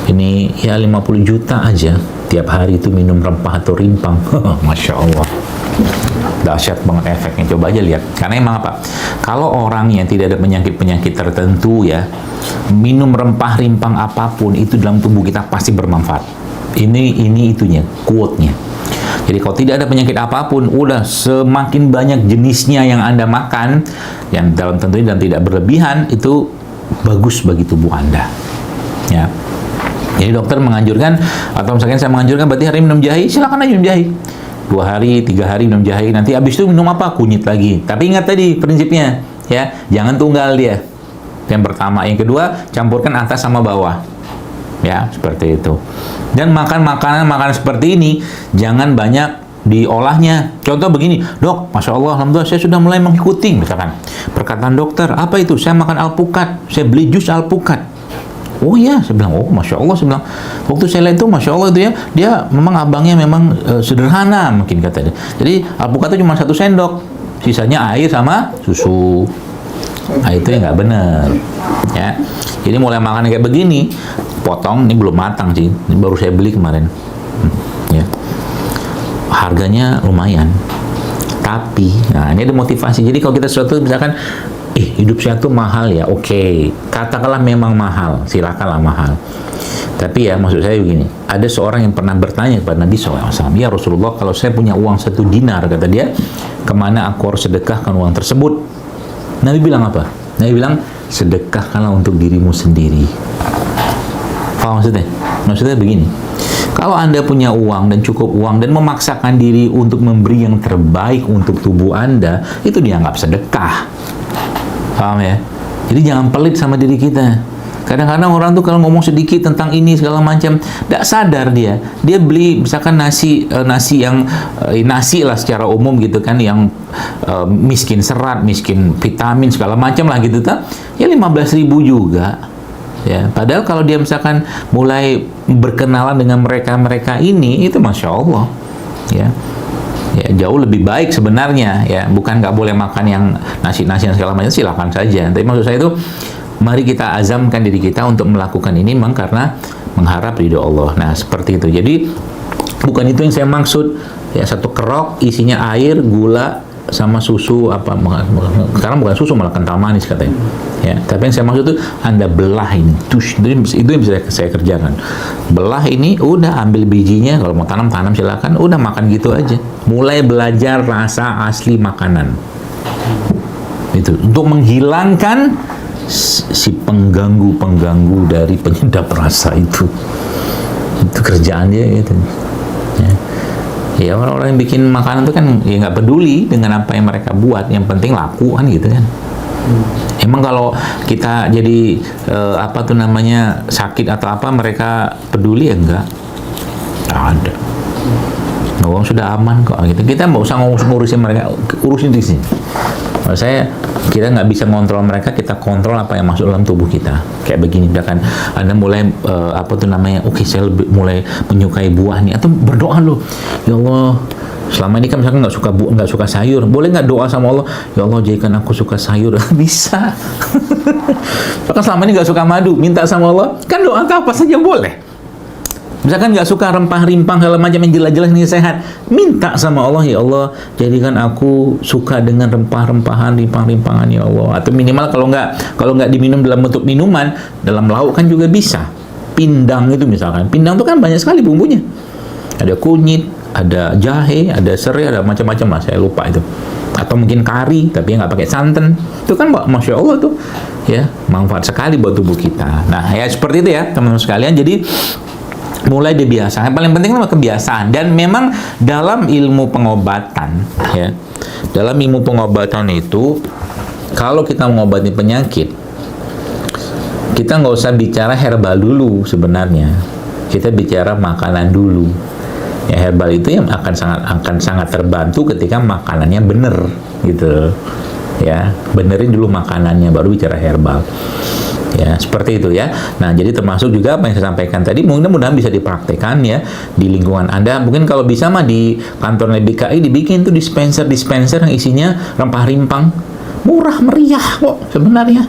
Ini ya 50 juta aja tiap hari itu minum rempah atau rimpang. Masya Allah, dahsyat banget efeknya. Coba aja lihat. Karena emang apa? Kalau orang yang tidak ada penyakit-penyakit tertentu ya, minum rempah rimpang apapun itu dalam tubuh kita pasti bermanfaat. Ini itunya, quote-nya. Jadi kalau tidak ada penyakit apapun, udah semakin banyak jenisnya yang Anda makan, yang dalam tentunya dan tidak berlebihan, itu bagus bagi tubuh Anda. Ya. Jadi dokter menganjurkan, atau misalkan saya menganjurkan berarti hari minum jahe, silakan aja minum jahe. 2 hari, 3 hari minum jahe, nanti habis itu minum apa? Kunyit lagi. Tapi ingat tadi prinsipnya, ya, jangan tunggal dia. Yang pertama, yang kedua, campurkan atas sama bawah. Ya, seperti itu. Dan makan makanan seperti ini, jangan banyak diolahnya. Contoh begini, dok, Masya Allah, Alhamdulillah saya sudah mulai mengikuti, misalkan, perkataan dokter, apa itu? Saya makan alpukat, saya beli jus alpukat. Oh iya, saya bilang, oh Masya Allah, saya bilang, waktu saya lihat itu Masya Allah itu ya, dia memang abangnya memang sederhana mungkin katanya. Jadi alpukat itu cuma 1 sendok, sisanya air sama susu. Nah itu yang nggak benar, ya. Jadi mulai makan kayak begini, potong, ini belum matang sih, ini baru saya beli kemarin, ya. Harganya lumayan, tapi, nah ini ada motivasi. Jadi kalau kita sesuatu misalkan, hidup sehat tuh mahal ya, oke. Katakanlah memang mahal, silakanlah mahal. Tapi ya maksud saya begini, ada seorang yang pernah bertanya kepada Nabi SAW, ya Rasulullah, kalau saya punya uang 1 dinar, kata dia, kemana aku harus sedekahkan uang tersebut? Nabi bilang apa? Nabi bilang, sedekahkanlah untuk dirimu sendiri. Paham maksudnya? Maksudnya begini, kalau Anda punya uang dan cukup uang dan memaksakan diri untuk memberi yang terbaik untuk tubuh Anda, itu dianggap sedekah. Paham ya? Jadi jangan pelit sama diri kita. Kadang-kadang orang tuh kalau ngomong sedikit tentang ini segala macam, tidak sadar dia beli misalkan nasi yang nasi lah secara umum gitu kan, yang miskin serat, miskin vitamin segala macam lah gitu kan, ya 15.000 juga. Ya, padahal kalau dia misalkan mulai berkenalan dengan mereka ini, itu Masya Allah, ya. Ya, jauh lebih baik sebenarnya, ya. Bukan nggak boleh makan yang nasi-nasi segala macam, silakan saja. Tapi maksud saya itu, mari kita azamkan diri kita untuk melakukan ini memang karena mengharap ridho Allah. Nah, seperti itu. Jadi bukan itu yang saya maksud. Ya, 1 kerok isinya air, gula, sama susu apa, sekarang bukan susu malah kental manis katanya. Ya, tapi yang saya maksud itu Anda belah ini. Itu yang bisa saya kerjakan. Belah ini, udah ambil bijinya, kalau mau tanam silakan, udah makan gitu aja. Mulai belajar rasa asli makanan. Itu untuk menghilangkan si pengganggu dari penyedap rasa itu kerjaan dia gitu. Ya. Ya orang-orang yang bikin makanan itu kan ya nggak peduli dengan apa yang mereka buat, yang penting laku kan gitu kan. Emang kalau kita jadi apa tuh namanya sakit atau apa mereka peduli ya enggak? Nggak ada. Uang sudah aman kok gitu. Kita nggak usah ngurusin mereka, urusin di sini. Kalau kita nggak bisa ngontrol mereka, kita kontrol apa yang masuk dalam tubuh kita. Kayak begini, misalkan Anda mulai apa tuh namanya, oke, saya mulai menyukai buah nih, atau berdoa loh, ya Allah, selama ini kan misalkan nggak suka sayur, boleh nggak doa sama Allah, ya Allah jadikan aku suka sayur? Bisa. Bahkan selama ini nggak suka madu, minta sama Allah, kan doa apa saja boleh. Misalkan nggak suka rempah-rimpang segala macam yang jelas-jelas ini sehat, minta sama Allah, ya Allah jadikan aku suka dengan rempah-rempahan, rimpang-rimpangan ya Allah. Atau minimal kalau nggak diminum dalam bentuk minuman, dalam lauk kan juga bisa. Pindang itu misalkan, pindang itu kan banyak sekali bumbunya. Ada kunyit, ada jahe, ada serai, ada macam-macam lah, saya lupa itu. Atau mungkin kari, tapi nggak pakai santan. Itu kan Masya Allah tuh, ya manfaat sekali buat tubuh kita. Nah ya seperti itu ya teman-teman sekalian. Jadi mulai dibiasakan. Yang paling penting adalah kebiasaan. Dan memang dalam ilmu pengobatan, ya, dalam ilmu pengobatan itu, kalau kita mengobati penyakit, kita nggak usah bicara herbal dulu sebenarnya. Kita bicara makanan dulu. Ya, herbal itu yang akan sangat terbantu ketika makanannya bener, gitu. Ya, benerin dulu makanannya, baru bicara herbal. Ya, seperti itu ya. Nah, jadi termasuk juga apa yang saya sampaikan tadi, mudah-mudahan bisa dipraktekkan ya di lingkungan Anda. Mungkin kalau bisa mah di kantor LBKI dibikin tuh dispenser yang isinya rempah-rimpang. Murah meriah kok sebenarnya.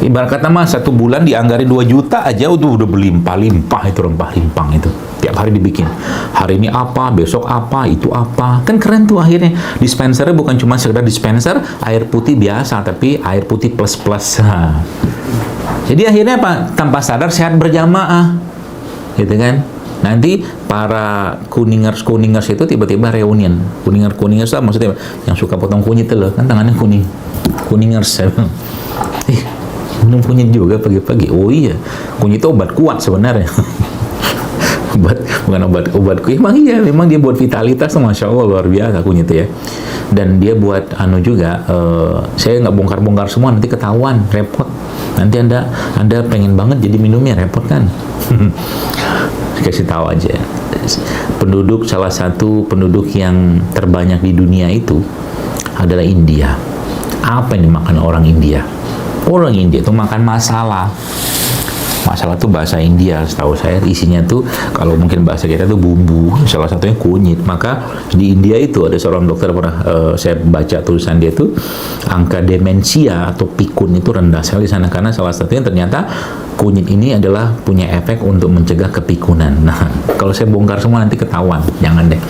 Ibarat kata mah 1 bulan dianggarin 2 juta aja udah berlimpah-limpah itu rempah-rimpang itu. Tiap hari dibikin. Hari ini apa, besok apa, itu apa. Kan keren tuh akhirnya. Dispensernya bukan cuma sekedar dispenser air putih biasa, tapi air putih plus-plus. Jadi akhirnya apa? Tanpa sadar sehat berjamaah, gitu kan? Nanti para kuningers itu tiba-tiba reunian. Kuningers itu maksudnya yang suka potong kunyit itu loh, kan tangannya kuningers. Minum kunyit juga pagi-pagi. Oh iya, kunyit itu obat kuat sebenarnya. Bukan obat kuat. Memang dia buat vitalitas, Masya Allah luar biasa kunyit ya. Dan dia buat juga, saya nggak bongkar-bongkar semua, nanti ketahuan, repot. Nanti anda pengen banget jadi minumnya, repot kan? Kasih tahu aja. Salah satu penduduk yang terbanyak di dunia itu adalah India. Apa yang dimakan orang India? Orang India itu makan masalah. Masalah itu bahasa India, setahu saya isinya tuh, kalau mungkin bahasa kita tuh bumbu, salah satunya kunyit. Maka di India itu ada seorang dokter pernah saya baca tulisan dia tuh, angka demensia atau pikun itu rendah sekali di sana, karena salah satunya ternyata kunyit ini adalah punya efek untuk mencegah kepikunan. Nah, kalau saya bongkar semua nanti ketahuan, jangan deh.